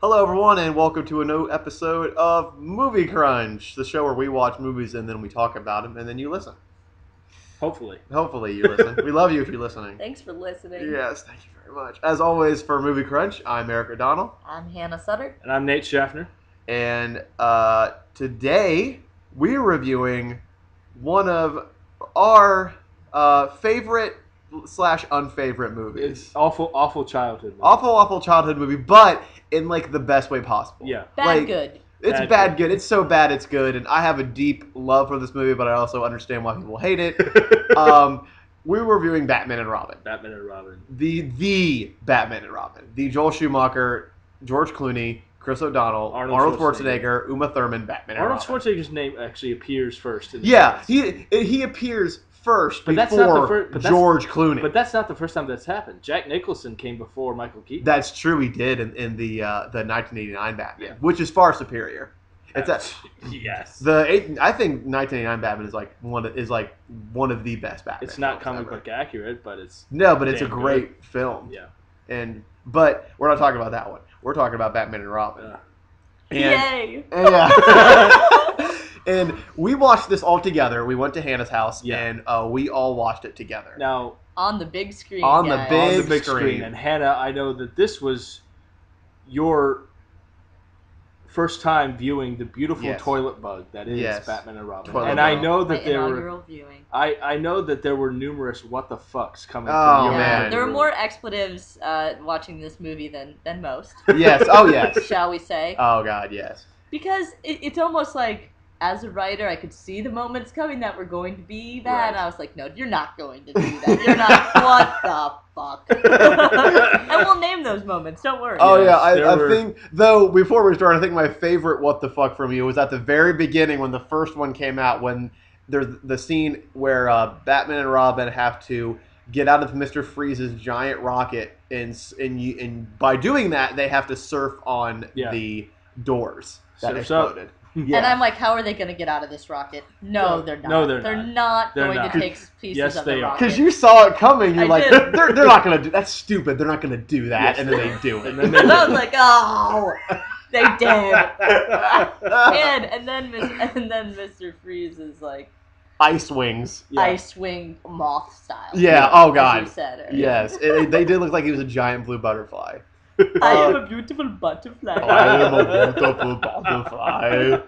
Hello, everyone, and welcome to a new episode of Movie Crunch, the show where we watch movies and then we talk about them, and then you listen. Hopefully. Hopefully you listen. We love you if you're listening. Thanks for listening. Yes, thank you very much. As always, for Movie Crunch, I'm Eric O'Donnell. I'm Hannah Sutter. And I'm Nate Schaffner. And today, we're reviewing one of our favorite / unfavorite movies. It's awful childhood movie. Awful childhood movie, but in like the best way possible. Yeah. Bad good. It's Bad bad good. good. It's so bad it's good, and I have a deep love for this movie, but I also understand why people hate it. We're reviewing Batman and Robin. Batman and Robin. The Batman and Robin. The Joel Schumacher, George Clooney, Chris O'Donnell, Arnold Schwarzenegger, Uma Thurman, Batman and Arnold Robin. Schwarzenegger's name actually appears first. In the Yeah, he appears first But before that's not the first- George Clooney. But that's not the first time that's happened. Jack Nicholson came before Michael Keaton. That's true. He did in the 1989 Batman, Yeah. which is far superior. It's yes. I think 1989 Batman is one of the best Batman. It's not films comic ever. book accurate, but it's No, but it's a damn great film. yeah. But we're not talking about that one. We're talking about Batman and Robin. Yay! Yeah. And we watched this all together. We went to Hannah's house, Yeah. and we all watched it together. Now On the big screen. On the guys. big- on the big screen. screen. And Hannah, I know that this was your first time viewing the beautiful Yes. toilet bug that is Yes. Batman and Robin. Toilet and bug. I know My that there were inaugural viewing. I know that there were numerous what the fucks coming Oh, from your man. There were room. more expletives watching this movie than most, Yes. Oh, yes. shall we say? Oh, God, yes. Because it's almost like, as a writer, I could see the moments coming that were going to be bad, Right. and I was like, no, you're not going to do that. You're not. What the fuck? And we'll name those moments, don't worry. Oh, Yes, yeah. there I were- think, though, before we start, I think my favorite what the fuck from you was at the very beginning when the first one came out, when there's the scene where Batman and Robin have to get out of Mr. Freeze's giant rocket, and by doing that, they have to surf on Yeah. the doors that Surf's up. exploded. Yeah. And I'm like, how are they going to get out of this rocket? No, they're not. No, they're They're not. not They're going not. to take pieces Yes, of they the are. rocket. Because you saw it coming, you're I like, did. they're not going to do that's stupid. They're not going to do that. Yes, and then they they do it. And then they I was like, oh, they did. and then Mr. Freeze is like Ice wings. Yeah. ice wing moth style. Yeah, oh, as God. you said earlier. Yes, they did look like he was a giant blue butterfly. I am a beautiful butterfly. I am a beautiful butterfly.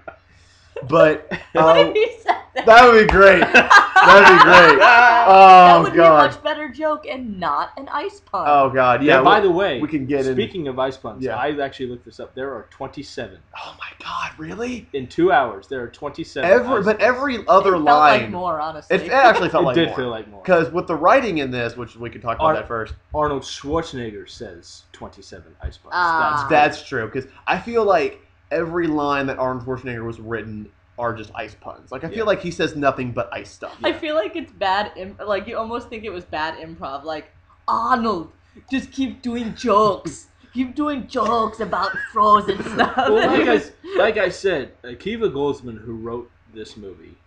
But What if he said that? that would be great. That'd be great. That Oh, would be a God. much better joke and not an ice pun. Oh, God. Yeah. Yeah, by the way, we can get in. speaking of ice puns, Yeah. I actually looked this up. There are 27. Oh, my God. Really? In 2 hours, there are 27. ice But puns. every it other felt line. like more, honestly. It actually felt It like did more. feel like more. Because with the writing in this, which we could talk about that first. Arnold Schwarzenegger says 27 ice puns. Ah. That's true. Because I feel like every line that Arnold Schwarzenegger was written are just ice puns. Like, I feel Yeah. like he says nothing but ice stuff. I feel like it's bad. Like you almost think it was bad improv. Like Arnold, just keep doing jokes. Keep doing jokes about frozen stuff. Well, like I said, Akiva Goldsman, who wrote this movie,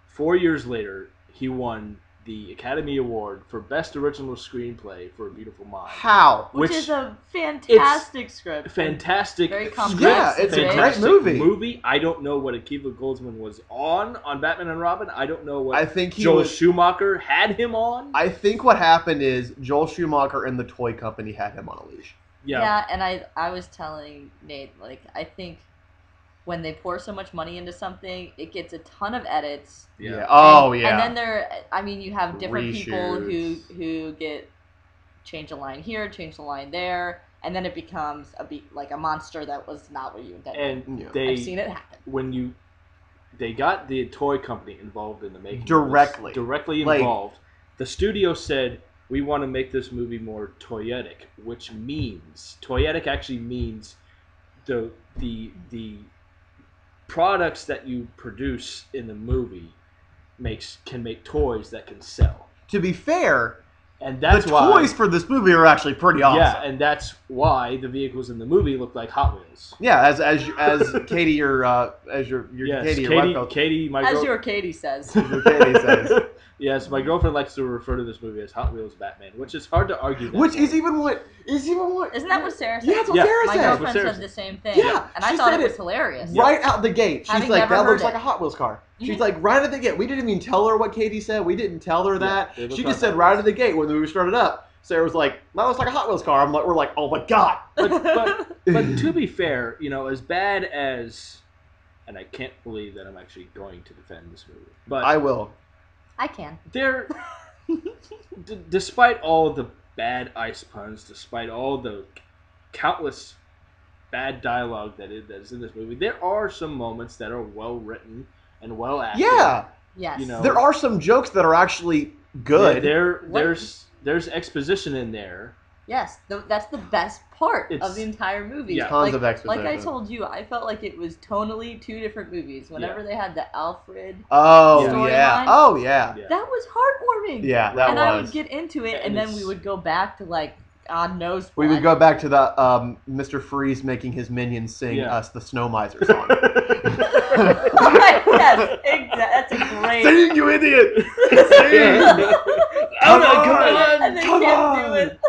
4 years later, he won the Academy Award for Best Original Screenplay for A Beautiful Mind. How? which is a fantastic script. Fantastic. Very script, complex. Yeah, it's a great fantastic movie. I don't know what Akiva Goldsman was on Batman and Robin. I don't know what I think he Joel was. Schumacher had him on. I think what happened is Joel Schumacher and the toy company had him on a leash. Yeah, and I was telling Nate, like, I think when they pour so much money into something, it gets a ton of edits. Yeah. Oh, And yeah. then you have different people Reshoots. who get change a line here, change the line there, and then it becomes like a monster that was not what you intended. And Yeah. I've seen it happen. They got the toy company involved in the making of this. Directly. involved. The studio said, we want to make this movie more toyetic, which means toyetic actually means the products that you produce in the movie can make toys that can sell. To be fair, And that's the why toys for this movie are actually pretty awesome. Yeah, and that's why the vehicles in the movie look like Hot Wheels. Yeah, as Katie, your Yes, Katie, your wife, Katie, my As girl, your Katie says. as your Katie says. Yes, my girlfriend likes to refer to this movie as Hot Wheels Batman, which is hard to argue. Which is point. even what Isn't that what Sarah said? Yeah, that's what Yeah. Sarah My said. girlfriend Sarah said said. the same thing. Yeah, and I she thought said it was it. hilarious. Right out the gate, she's Having like, never "That looks heard like it. a Hot Wheels car." She's Mhm. like, right out the gate. We didn't even tell her what Katie said. We didn't tell her that. they look She like just said Hot right Wheels. out of the gate when the movie started up. Sarah was like, "That looks like a Hot Wheels car." We're like, "Oh my god!" But to be fair, as bad as, and I can't believe that I'm actually going to defend this movie, but I will. I can. there, despite all the bad ice puns, despite all the countless bad dialogue that is in this movie, there are some moments that are well written and well acted. Yeah, Yes. You know, there are some jokes that are actually good. There's exposition in there. Yes, that's the best part It's- of the entire movie. Yeah. Tons like, of exposition. Like I told you, I felt like it was tonally two different movies. Whenever Yeah. they had the Alfred, Oh Storyline. yeah. Oh yeah. Yeah. that was heartwarming. Yeah, that and I was. would get into it, And and then it's- we would go back to like God knows We what. would go back to the Mr. Freeze making his minions sing Yeah. us the Snow Miser song. Yes, that's a great. Sing, you idiot! Sing! Come And they Come can't on! do it.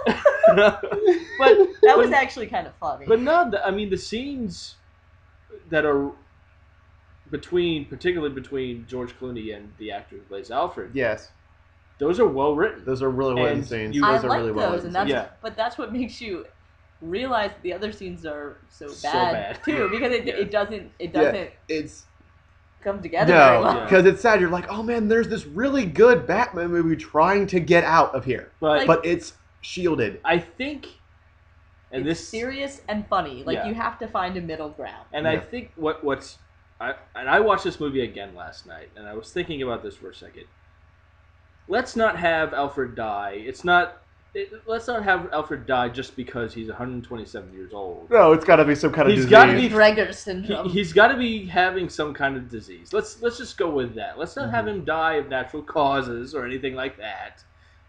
but That was actually kind of funny. But no, the scenes that are particularly between George Clooney and the actor who plays Alfred, Yes, those are well written. those are really well written And scenes. you- I Those are like really well those, written and that's scenes. Yeah. but that's what makes you realize that the other scenes are so So bad, bad. too, because Yeah. it doesn't Yeah, it's come together very no, well. Yeah. because it's sad. You're like, oh man, there's this really good Batman movie trying to get out of here, But but it's shielded. I think, and It's this serious and funny. Like Yeah. you have to find a middle ground. And I Yeah. think I watched this movie again last night, and I was thinking about this for a second. Let's not have Alfred die. Let's not have Alfred die just because he's 127 years old. No, it's got to be some kind of He's disease. gotta be- Gregor syndrome. He's got to be having some kind of disease. Let's just go with that. Let's not have him die of natural causes or anything like that.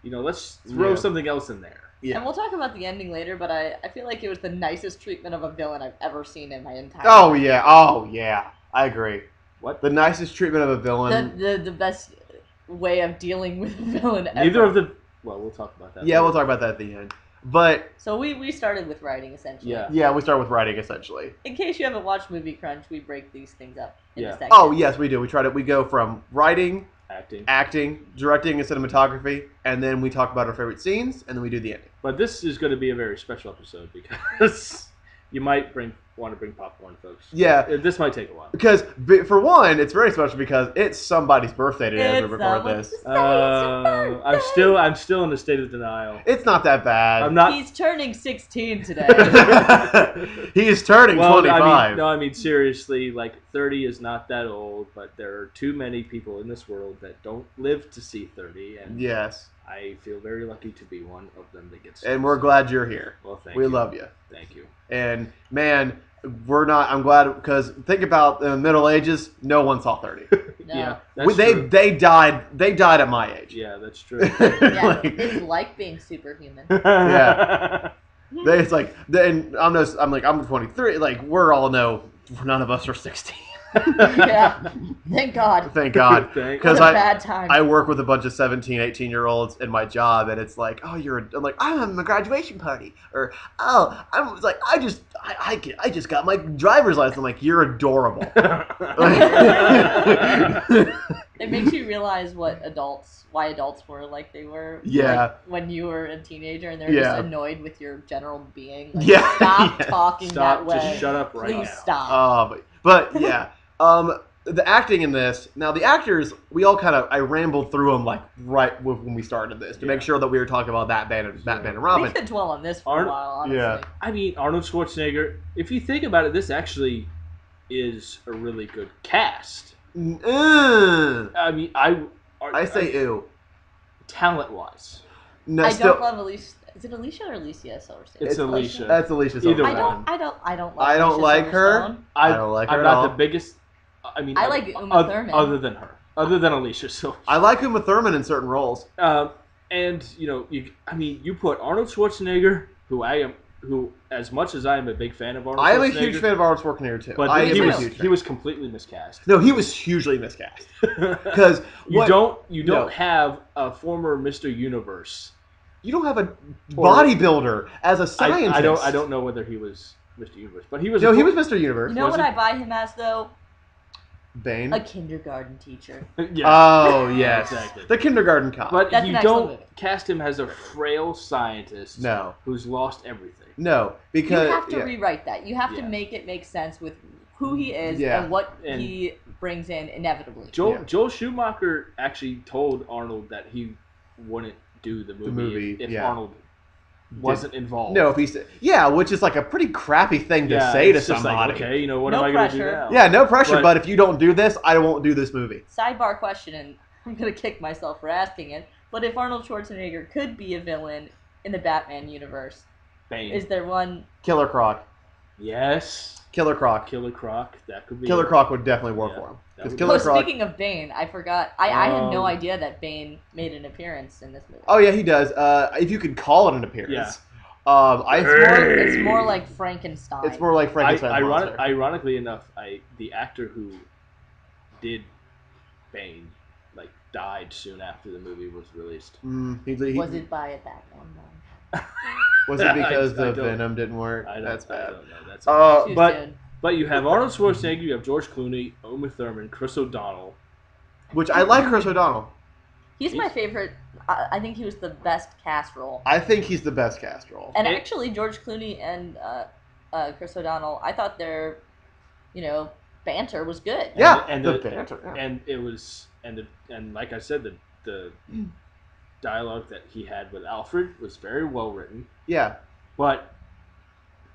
Let's throw Yeah. something else in there. Yeah. And we'll talk about the ending later, but I feel like it was the nicest treatment of a villain I've ever seen in my entire Oh life. yeah. Oh yeah. I agree. What? The nicest treatment of a villain. The best way of dealing with a villain ever. Neither of the. Well, we'll talk about that. Yeah, later. we'll talk about that at the end. But So we started with writing, essentially. Yeah. yeah, we start with writing essentially. In case you haven't watched Movie Crunch, we break these things up in Yeah. a second. Oh yes, we do. We go from writing, Acting. acting, directing, and cinematography, and then we talk about our favorite scenes, and then we do the ending. But this is going to be a very special episode because you might want to bring popcorn, folks. Yeah. This might take a while. Because for one, it's very special because it's somebody's birthday today as we It's record someone's this. I'm still in a state of denial. It's not that bad. I'm not. He's turning 16 today. He is turning Well, 25. I mean, seriously, 30 is not that old, but there are too many people in this world that don't live to see 30, and Yes, I feel very lucky to be one of them that gets. and we're glad you're here. Well, thank We you. love you. Thank you. And man, I'm glad because think about the Middle Ages. No one saw 30. No. Yeah, that's they true. they died at my age. Yeah, that's true. Yeah, Like- it's like being superhuman. Yeah. It's like then I'm 23. Like we're all know none of us are 16. Yeah. Thank God. Thank God. Thank- Because What a bad time. I work with a bunch of 17, 18-year-olds in my job, and it's like, oh, I'm like, I'm having a graduation party, or oh, I'm like, I just got my driver's license. I'm like, you're adorable. It makes you realize why adults were like they were. Yeah. Like, when you were a teenager and they're Yeah. just annoyed with your general being. Like, Yeah. Stop Yeah. talking Stop. that way. Just shut up right Please now. stop. But yeah, the acting in this. Now the actors, I rambled through them right when we started this to make Yeah. sure that we were talking about Batman and We Robin. could dwell on this for a while, honestly. Yeah. I mean, Arnold Schwarzenegger. If you think about it, this actually is a really good cast. I mean, I say ew. talent-wise. No, I still, don't love Alicia. Is it Alicia or Alicia Silverstone? It's Alicia. that's Alicia Either Silverstone. I one. don't. I don't Alicia like her. Silverstone. I don't like her I'm at not all. the biggest. I mean, I like Uma Thurman. Other than her, other than Alicia. So, I like Uma Thurman in certain roles. and you put Arnold Schwarzenegger, who, as much as I am a big fan of Arnold I am a Schwarzenegger, huge fan of Arnold Schwarzenegger too. but I am he a was huge he fan. was completely miscast. No, he was hugely miscast. Because you don't have a former Mr. Universe. You don't have a bodybuilder as a scientist. I don't know whether he was Mr. Universe, but he was. No, he was Mr. Universe. You know what I buy him as though? Bane. A kindergarten teacher. Yeah. Oh yes, exactly. The kindergarten cop. But That's you an don't excellent movie. cast him as a frail scientist. No. Who's lost everything. No, because You have to rewrite that. You have to Yeah. make it make sense with who he is Yeah. and what And he brings in inevitably. Joel Schumacher actually told Arnold that he wouldn't do the movie if yeah. Arnold wasn't involved. No, if he's which is like a pretty crappy thing to say to it's just somebody. like, okay, what No am I going to do pressure. now? Yeah, no pressure. But- But if you don't do this, I won't do this movie. Sidebar question, and I'm gonna kick myself for asking it. But if Arnold Schwarzenegger could be a villain in the Batman universe, Bane. is there one? Killer Croc. Yes. Killer Croc. Killer Croc. That could be. Killer it. Croc would definitely work Yeah. for him. That Because would- Killer Oh, Croc. speaking of Bane, I forgot. I had no Um, idea that Bane made an appearance in this movie. Oh yeah, he does. If you could call it an appearance. Yeah. It's more like Frankenstein. It's more like Frankenstein's monster. Ironically enough, the actor who did Bane died soon after the movie was released. Was it by a Batman? Was it because I the don't- Venom didn't work? That's I bad. don't know. That's Too but soon. but you have Arnold Schwarzenegger, you have George Clooney, Uma Thurman, Chris O'Donnell. Which I like Chris O'Donnell. He's my favorite. I think he was the best cast role. I think he's the best cast role. And actually, George Clooney and Chris O'Donnell, I thought their, banter was good. Yeah, and the the banter. Yeah. and it was and like I said, the dialogue that he had with Alfred was very well written. Yeah. But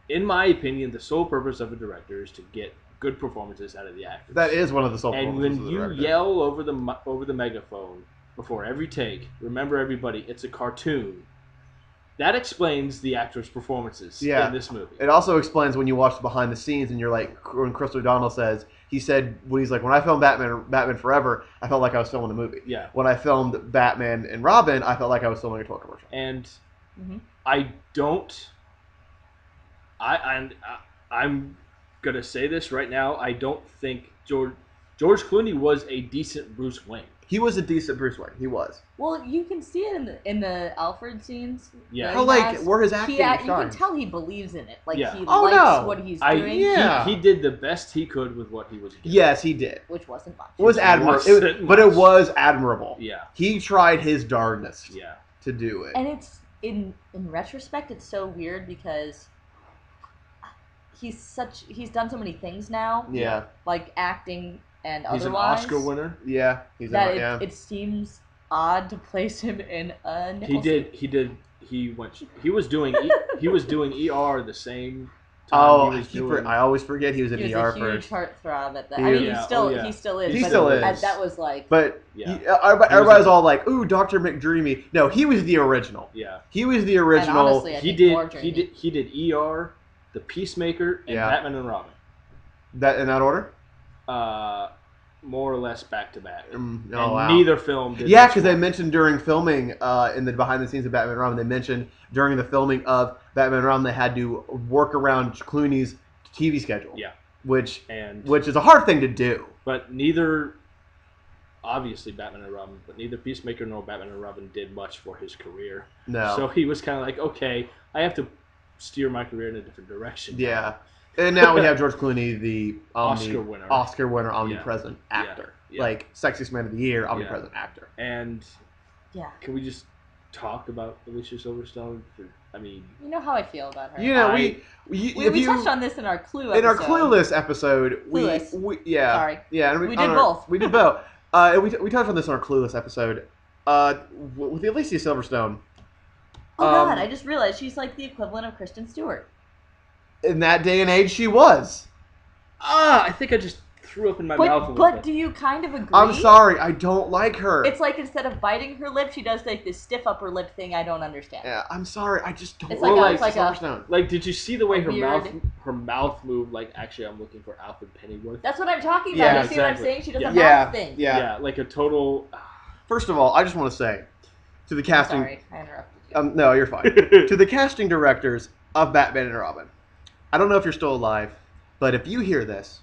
in my opinion, the sole purpose of a director is to get good performances out of the actors. That is one of the sole And purposes when of the you director. yell over the megaphone before every take, remember everybody, it's a cartoon. That explains the actors' performances in this movie. It also explains when you watch the behind the scenes and you're like, when Chris O'Donnell says, he's like, when I filmed Batman Forever, I felt like I was filming a movie. Yeah. When I filmed Batman and Robin, I felt like I was filming a toy commercial. And I'm gonna say this right now. I don't think George Clooney was a decent Bruce Wayne. He was a decent Bruce Wayne. He was. Well, you can see it in the Alfred scenes. Yeah. that How, he like, has. where his acting You can shines. tell he believes in it. Like, Yeah. he Oh, likes no. what he's doing. Yeah. He did the best he could with what he was doing. Yes, he did. Which wasn't much. It was admirable. But it was admirable. Yeah. He tried his darndest Yeah. to do it. And it's, in retrospect, it's so weird because he's done so many things now. Yeah. Like acting and He's an otherwise. Oscar winner. Yeah. That it seems odd to place him in a nickel suit. He was doing ER the same time Oh, he was doing. I always forget he was in He was ER a huge first. heartthrob at that. He I mean, is. he still is. He but still is. That was like. But Yeah. everybody's all like, "Ooh, Dr. McDreamy." No, he was the original. Yeah. He was the original. And honestly, I He think more did dreamy. he did ER, The Peacemaker, and Yeah. Batman and Robin. That in that order? More or less back to back. Oh, And wow. neither film did. Yeah, much because they more. mentioned during filming in the behind the scenes of Batman and Robin, they mentioned during the filming of Batman and Robin, they had to work around Clooney's TV schedule. Yeah. Which And is a hard thing to do. but neither, obviously Batman and Robin, but neither Peacemaker nor Batman and Robin did much for his career. No. So he was kind of like, okay, I have to steer my career in a different direction. now. Yeah. And now we have George Clooney, the Oscar winner, omnipresent actor. Yeah. Like, sexiest man of the year, omnipresent actor. And Yeah. can we just talk about Alicia Silverstone? I mean, You know how I feel about her. You know, We touched on this in our Clue episode. in our Clueless episode, Clueless. Sorry. Yeah, and We did both. We did both. And we touched on this in our Clueless episode. With Alicia Silverstone. Oh God! I just realized she's like the equivalent of Kristen Stewart. In that day and age, she was. I think I just threw up in my mouth a little But bit. do you kind of agree? I'm sorry, I don't like her. It's like instead of biting her lip, she does like this stiff upper lip thing. I don't understand. Yeah, I'm sorry, I just don't It's like like Alicia a- Silverstone. Like, did you see the way her weird- mouth moved? Like, actually, I'm looking for Alfred Pennyworth. That's what I'm talking about. Yeah, you see what I'm exactly. saying? She does a Yeah. mouth thing. Yeah. Like a total. First of all, I just want to say to the casting. Sorry, I interrupted you. No, you're fine. To the casting directors, of Batman and Robin. I don't know if you're still alive, but if you hear this,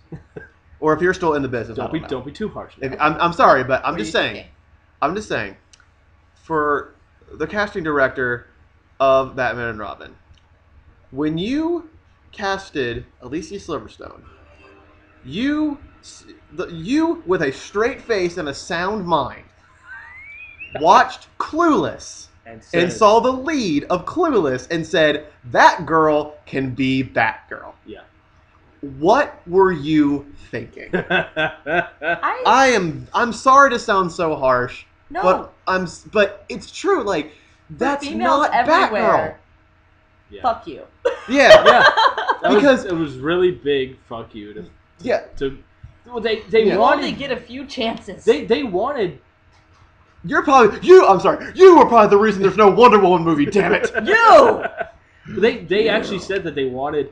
or if you're still in the business, Don't be too harsh. I'm sorry, but I'm What are just you saying. thinking? I'm just saying. For the casting director of Batman and Robin, when you casted Alicia Silverstone, you with a straight face and a sound mind watched Clueless and saw the lead of Clueless and said, that girl can be Batgirl. Yeah. What were you thinking? I'm sorry to sound so harsh, No. but it's true. Like, that's females not everywhere. Batgirl. Yeah. Fuck you. Yeah. Yeah. Because it was really big fuck you well, they You wanted only get a few chances. they wanted I'm sorry. You were probably the reason there's no Wonder Woman movie, damn it. You! They actually said that they wanted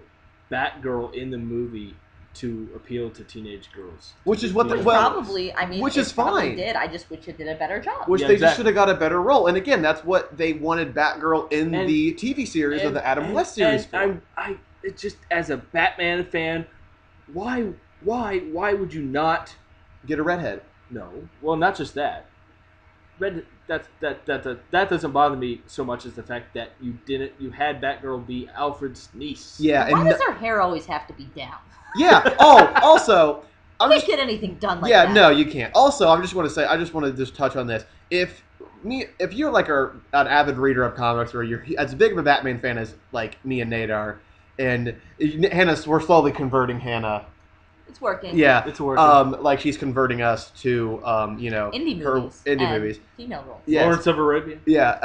Batgirl in the movie to appeal to teenage girls. Which is what Which well, probably, I mean, which it is probably fine. did. I just wish it did a better job. Which Yeah, they just exactly. should have got a better role. And again, that's what they wanted Batgirl in And- the TV series of the Adam West series for. And it's just as a Batman fan, why would you not? Get a redhead. No, well, not just that. That doesn't bother me so much as the fact that you had Batgirl be Alfred's niece. Yeah, Why and does her hair always have to be down? yeah. Oh, also, You can't get anything done like yeah, that. no, you can't. Also, I just want to just touch on this. If you're like an avid reader of comics, or you're as big of a Batman fan as like me and Nate are, and we're slowly converting Hannah. It's working. Yeah, It's working. like she's converting us to Indie her movies. indie and movies. Female roles. Yes. Lawrence of Arabia. Yeah,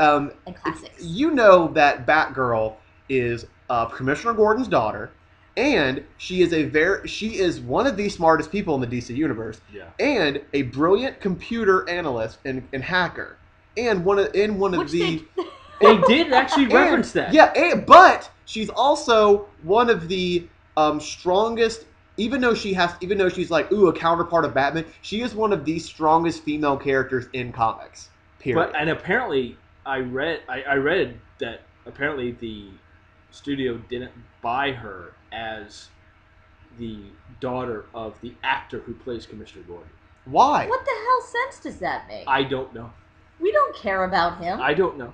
And classics. you know that Batgirl is Commissioner Gordon's daughter, and she is one of the smartest people in the DC universe, Yeah. and a brilliant computer analyst and hacker, and one of Which the They did actually reference that. yeah, but she's also one of the strongest. Even though she's like a counterpart of Batman, she is one of the strongest female characters in comics. Period. And apparently, I read that apparently the studio didn't buy her as the daughter of the actor who plays Commissioner Gordon. Why? What the hell sense does that make? I don't know. We don't care about him. I don't know.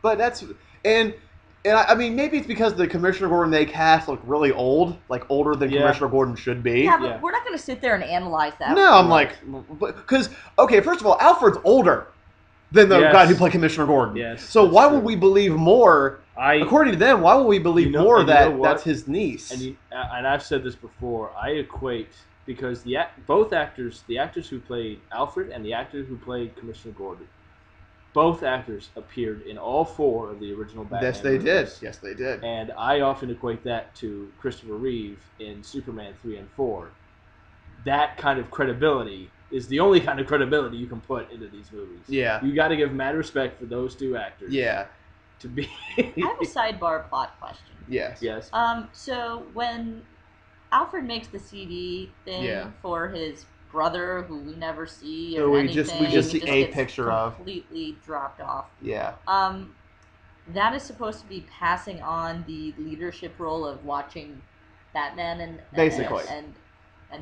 But that's and I mean maybe it's because the Commissioner Gordon they cast look really old, like older than Yeah. Commissioner Gordon should be. yeah, but Yeah. we're not going to sit there and analyze that. No, I'm like, because okay, first of all, Alfred's older than the Yes. guy who played Commissioner Gordon. Yes, So that's why true. would we believe more? According to them, why would we believe You know- more and you that know what? that's his niece? And I've said this before. I equate because both actors, the actors who played Alfred and the actor who played Commissioner Gordon, both actors appeared in all four of the original Batman Yes, they did. movies. Yes, they did. And I often equate that to Christopher Reeve in Superman 3 and 4. That kind of credibility is the only kind of credibility you can put into these movies. Yeah. You got to give mad respect for those two actors. Yeah. To be. I have a sidebar plot question. Yes. Yes. So when Alfred makes the CD thing Yeah. for his brother, who we never see or Who we anything, just see it a gets picture of. completely dropped off. Yeah. That is supposed to be passing on the leadership role of watching Batman and Basically. and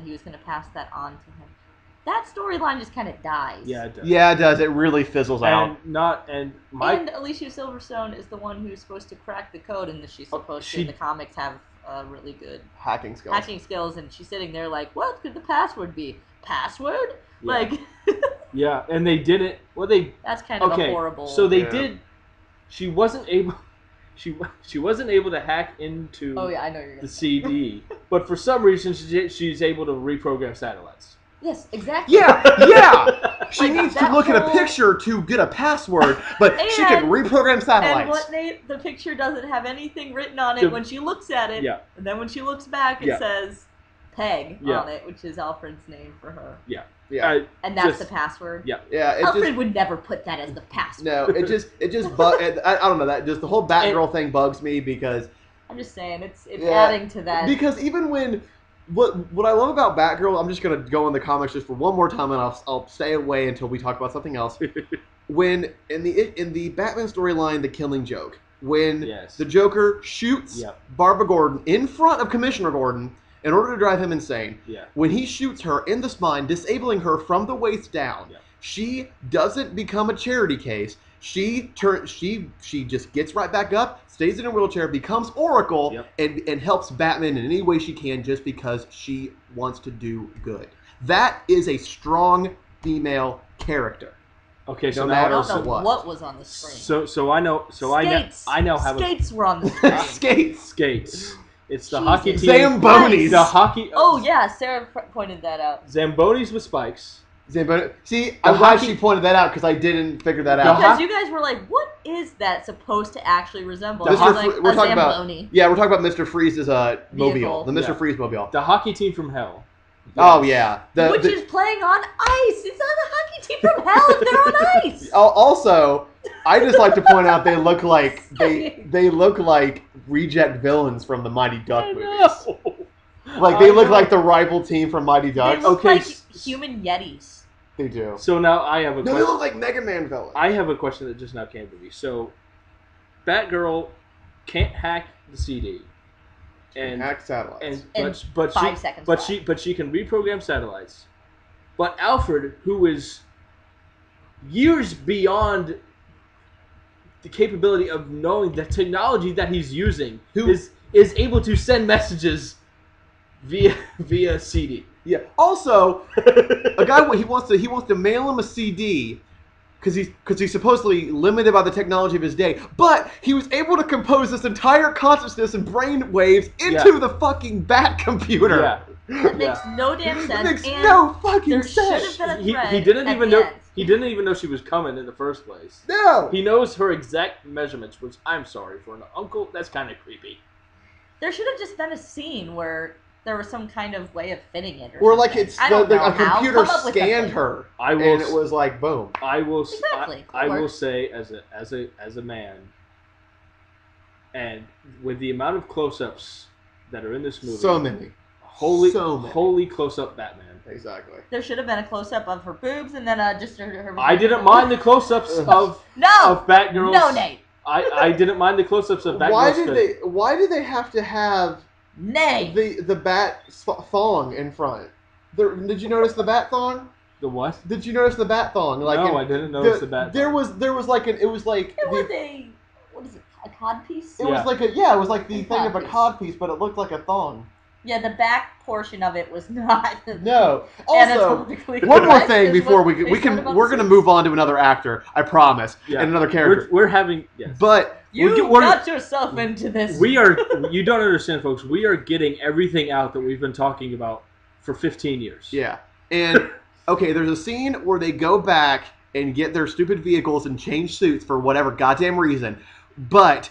he was going to pass that on to him. That storyline just kind of dies. Yeah, it does. Yeah, it does. It really fizzles out. And Alicia Silverstone is the one who's supposed to crack the code, and that she's supposed to in the comics have really good Hacking skills. and she's sitting there like, what could the password be? Password? Yeah. Like, yeah, and they didn't. Well, they that's kind of okay. a horrible. So they Yeah. did. She wasn't able. She wasn't able to hack into Oh yeah, I know you're gonna the say. CD, but for some reason she's able to reprogram satellites. Yes, exactly. Yeah, yeah. She Like, needs to that look at a whole- picture to get a password, but she can And- reprogram satellites. And what Nate, the picture doesn't have anything written on it when she looks at it. Yeah. And then when she looks back, it Yeah. says Peg Yeah. on it, which is Alfred's name for her. Yeah. Yeah, And that's Just- the password. Yeah. yeah. It Alfred just would never put that as the password. no. It just I don't know that just the whole Batgirl thing bugs me because I'm just saying, it's Yeah. adding to that. because even when what I love about Batgirl, I'm just gonna go in the comics just for one more time, and I'll stay away until we talk about something else. When in the Batman storyline, The Killing Joke, when Yes. the Joker shoots Barbara Gordon in front of Commissioner Gordon in order to drive him insane. Yeah. When he shoots her in the spine, disabling her from the waist down, she doesn't become a charity case. She just gets right back up, stays in a wheelchair, becomes Oracle, and helps Batman in any way she can just because she wants to do good. That is a strong female character. Okay, so no I matter don't know what was on the screen. So I know. So Skates. I now have Skates were on the screen. Skates. It's the hockey team. Zambonis. The hockey. Oh yeah, Sarah pointed that out. Zambonis with spikes. Zamboni. See, I'm glad she pointed that out because I didn't figure that out. Because you guys were like, "What is that supposed to actually resemble?" We're talking Zamboni. We're talking about Mr. Freeze's mobile, Vehicle. the Mr. Freeze mobile. The hockey team from hell. Oh yeah, which is playing on ice. It's not a hockey team from hell if they're on ice. Also, I just like to point out they look like they look like reject villains from the Mighty Duck movies. Like they look like the rival team from Mighty Ducks. They look like human yetis. They do. So now I have a question. They look like Mega Man villains. I have a question that just now came to me. So, Batgirl can't hack the CD. And hack satellites. But she can reprogram satellites. But Alfred, who is years beyond the capability of knowing the technology that he's using, is able to send messages via CD. Yeah. Also, a guy he wants to mail him a CD because he's supposedly limited by the technology of his day, but he was able to compose this entire consciousness and brain waves into the fucking Bat computer. Yeah. That makes no damn sense. That makes no fucking sense. There should have been a thread He didn't at even the know. end. He didn't even know she was coming in the first place. No. He knows her exact measurements, which I'm sorry for an uncle. That's kind of creepy. There should have just been a scene where there was some kind of way of fitting it, or something. like it's a computer scanned her, and it was like boom. I will. Exactly. I will say as a man, and with the amount of close-ups that are in this movie, so many, holy close-up Batman. Exactly. There should have been a close-up of her boobs and then just her. I didn't mind the close-ups of Batgirl. No, Nate. I didn't mind the close-ups of Batgirl. Why did they have to have the bat thong in front? Did you notice the bat thong? The what? Did you notice the bat thong? No, I didn't notice the bat. There was like what is it? A cod piece? It was like it was like the thing of a cod piece, but it looked like a thong. Yeah, the back portion of it was not. No. Also, one more thing before we're gonna move on to another actor. I promise, and another character. We're having, but you got yourself into this. We are. You don't understand, folks. We are getting everything out that we've been talking about for 15 years. Yeah, and okay, there's a scene where they go back and get their stupid vehicles and change suits for whatever goddamn reason, but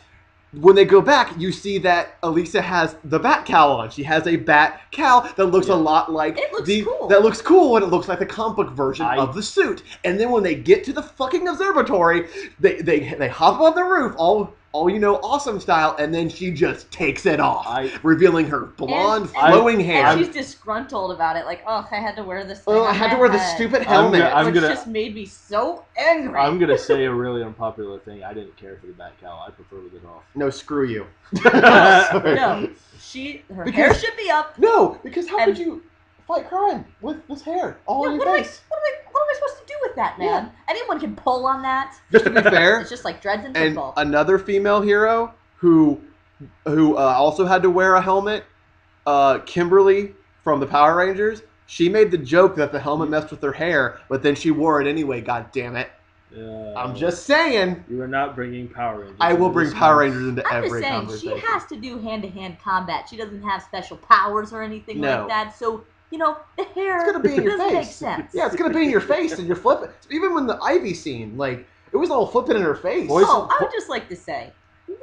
when they go back, you see that Elisa has the bat cowl on. She has a bat cowl that looks a lot like cool. That looks cool, and it looks like the comic book version of the suit. And then when they get to the fucking observatory, they hop on the roof, all awesome style, and then she just takes it off, revealing her blonde, flowing hair. And she's disgruntled about it, like, oh, I had to wear this thing. I had to wear the stupid helmet. Which just made me so angry. I'm going to say a really unpopular thing. I didn't care for the bat cowl. I prefer with it off. No, screw you. No, her hair should be up. No, because how could you fight crime with this hair all in your face? What am I supposed to do with that, man? Yeah. Anyone can pull on that. Just to be fair, it's just like dreads in and football. Another female hero who also had to wear a helmet, Kimberly from the Power Rangers. She made the joke that the helmet messed with her hair, but then she wore it anyway. God damn it! I'm just saying. You are not bringing Power Rangers. I will bring Power Rangers into every conversation. conversation. She has to do hand-to-hand combat. She doesn't have special powers or anything like that. So, the hair it's gonna be in your face. Make sense. Yeah, it's gonna be in your face, and you're flipping. Even when the Ivy scene, like, it was all flipping in her face. I would just like to say,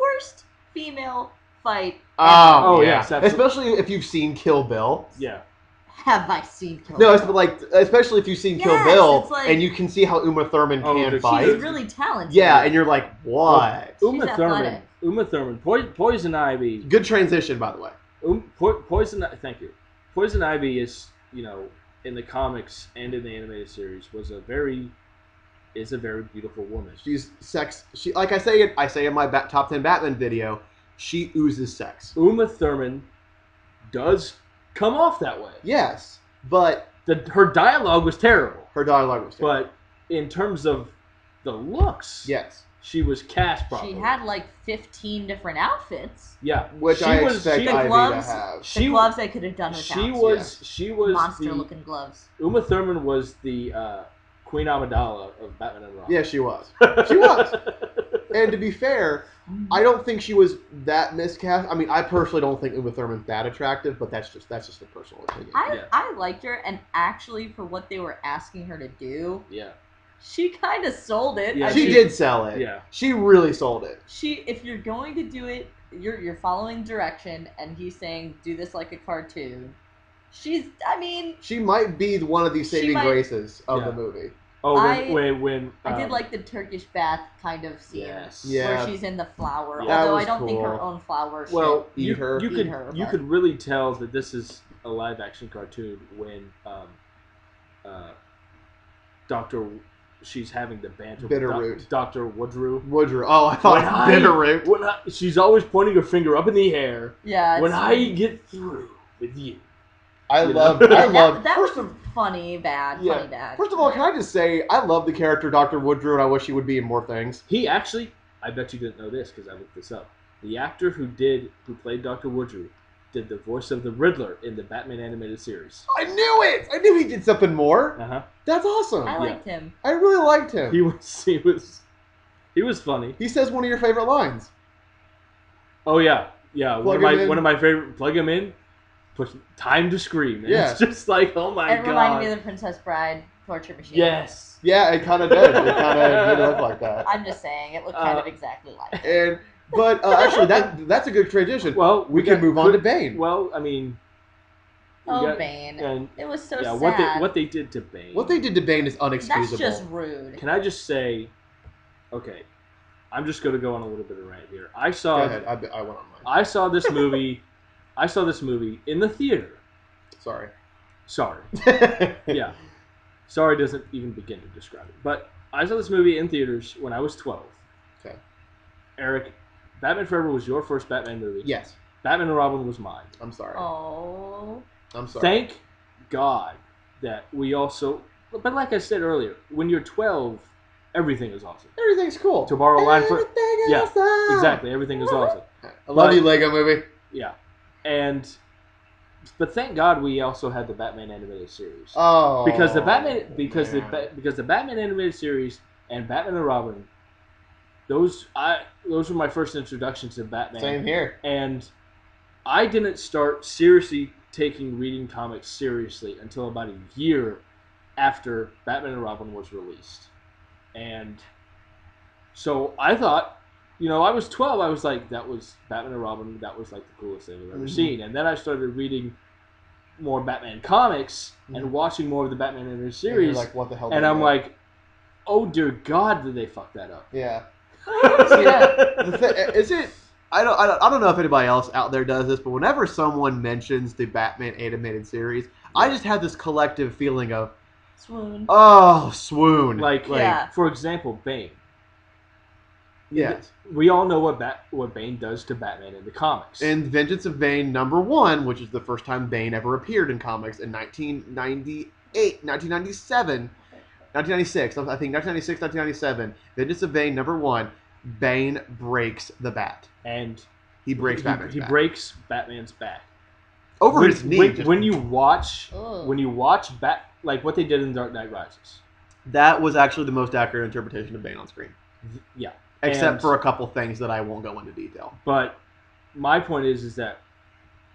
worst female fight. Oh yeah, especially if you've seen Kill Bill. Yeah. Have I seen Kill Bill? No, especially if you've seen Kill Bill, and you can see how Uma Thurman can fight. She's really talented. Yeah, and you're like, what? Uma Thurman, Poison Ivy. Good transition, by the way. Thank you. Poison Ivy is, in the comics and in the animated series, was a very is a very beautiful woman. She's sex. She, like I say in my top 10 Batman video, she oozes sex. Uma Thurman does come off that way. Yes, but Her dialogue was terrible. her dialogue was terrible. But in terms of the looks, Yes. she was cast properly. She had like 15 different outfits. Yeah, Which I expect the Ivy to gloves- have. The gloves they could have done without. She was monster-looking gloves. Uma Thurman was the Queen Amidala of Batman and Robin. Yeah, she was. She was. And to be fair, I don't think she was that miscast. I mean, I personally don't think Uma Thurman's that attractive, but that's just a personal opinion. I liked her, and actually, for what they were asking her to do, Yeah. she kind of sold it. Yeah, I She mean, did sell it. Yeah. She really sold it. If you're going to do it, you're following direction, and he's saying do this like a cartoon. She might be one of the saving graces of the movie. Oh, when I did like the Turkish bath kind of scene. Yes. Where she's in the flower. Yeah. Although That I don't was think her cool. own flower Well, should Eat her. You could really tell that this is a live action cartoon when she's having the banter Bitterroot. with Dr. Woodrow. Woodrow. Oh, I thought Bitterroot. She's always pointing her finger up in the air. Yeah. When I get through with you. I You love. know? That First was of funny bad. yeah. Funny bad. First of all, can I just say I love the character Dr. Woodrow, and I wish he would be in more things. He actually, I bet you didn't know this because I looked this up. The actor who played Dr. Woodrow did the voice of the Riddler in the Batman animated series. I knew it. I knew he did something more. Uh-huh. That's awesome. I liked him. I really liked him. He was funny. He says one of your favorite lines. Oh yeah. Yeah, Plug him in. one of my favorite, plug him in, push time to scream. And Yeah. it's just like, oh my It god. reminded me of the Princess Bride torture machine. Yes. Yeah, it kind of did. It kind of did look like that. I'm just saying, it looked kind of exactly like it. And but actually, that's a good transition. Well, we can move on to Bane. Well, I mean, Bane. And It was so yeah, sad. what they did to Bane. What they did to Bane is unexcusable. That's just rude. Can I just say, okay, I'm just going to go on a little bit of rant here. Go ahead. I went on mine. I saw this movie. I saw this movie in the theater. Sorry. Sorry. Yeah. Sorry doesn't even begin to describe it. But I saw this movie in theaters when I was 12. Okay. Eric, Batman Forever was your first Batman movie. Yes. Batman and Robin was mine. I'm sorry. Oh. I'm sorry. Thank God that we also... But like I said earlier, when you're 12, everything is awesome. Everything's cool. To borrow a line for... Everything is Yeah, awesome. exactly. Everything is awesome. I love But- you, Lego Movie. Yeah. But thank God we also had the Batman animated series. Oh. Because the Batman animated series and Batman and Robin, those were my first introductions to Batman. Same here. And I didn't start seriously taking reading comics seriously until about a year after Batman and Robin was released. And so I thought, I was 12. I was like, that was Batman and Robin. That was like the coolest thing I've ever seen. And then I started reading more Batman comics and watching more of the Batman animated And series. you're like, what the hell? And I'm like, oh dear God, did they fuck that up? yeah. Yeah. Is it? I don't know if anybody else out there does this, but whenever someone mentions the Batman animated series, I just have this collective feeling of, Swoon. oh, swoon. Like, Yeah. for example, Bane. Yes. We all know what Bane does to Batman in the comics. In Vengeance of Bane #1, which is the first time Bane ever appeared in comics in 1996, I think 1996, 1997, Vengeance of Bane #1, Bane breaks the bat. And He breaks Batman's he back. breaks Batman's back. Over his knee. When you watch Ugh. like what they did in Dark Knight Rises. That was actually the most accurate interpretation of Bane on screen. Yeah. Except And- for a couple things that I won't go into detail. But my point is that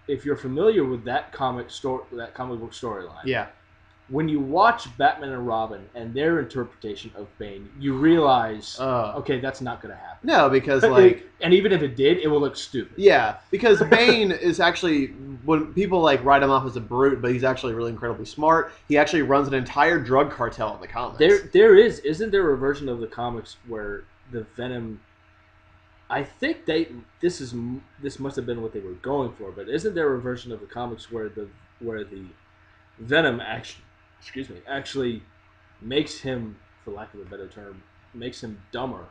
if you're familiar with that comic book storyline, Yeah. when you watch Batman and Robin and their interpretation of Bane, you realize, okay, that's not going to happen. No, because and even if it did, it will look stupid. yeah, because Bane is actually, when people write him off as a brute, but he's actually really incredibly smart. He actually runs an entire drug cartel in the comics. Isn't there a version of the comics where the Venom? I think this must have been what they were going for, but isn't there a version of the comics where the Venom actually makes him for lack of a better term, makes him dumber.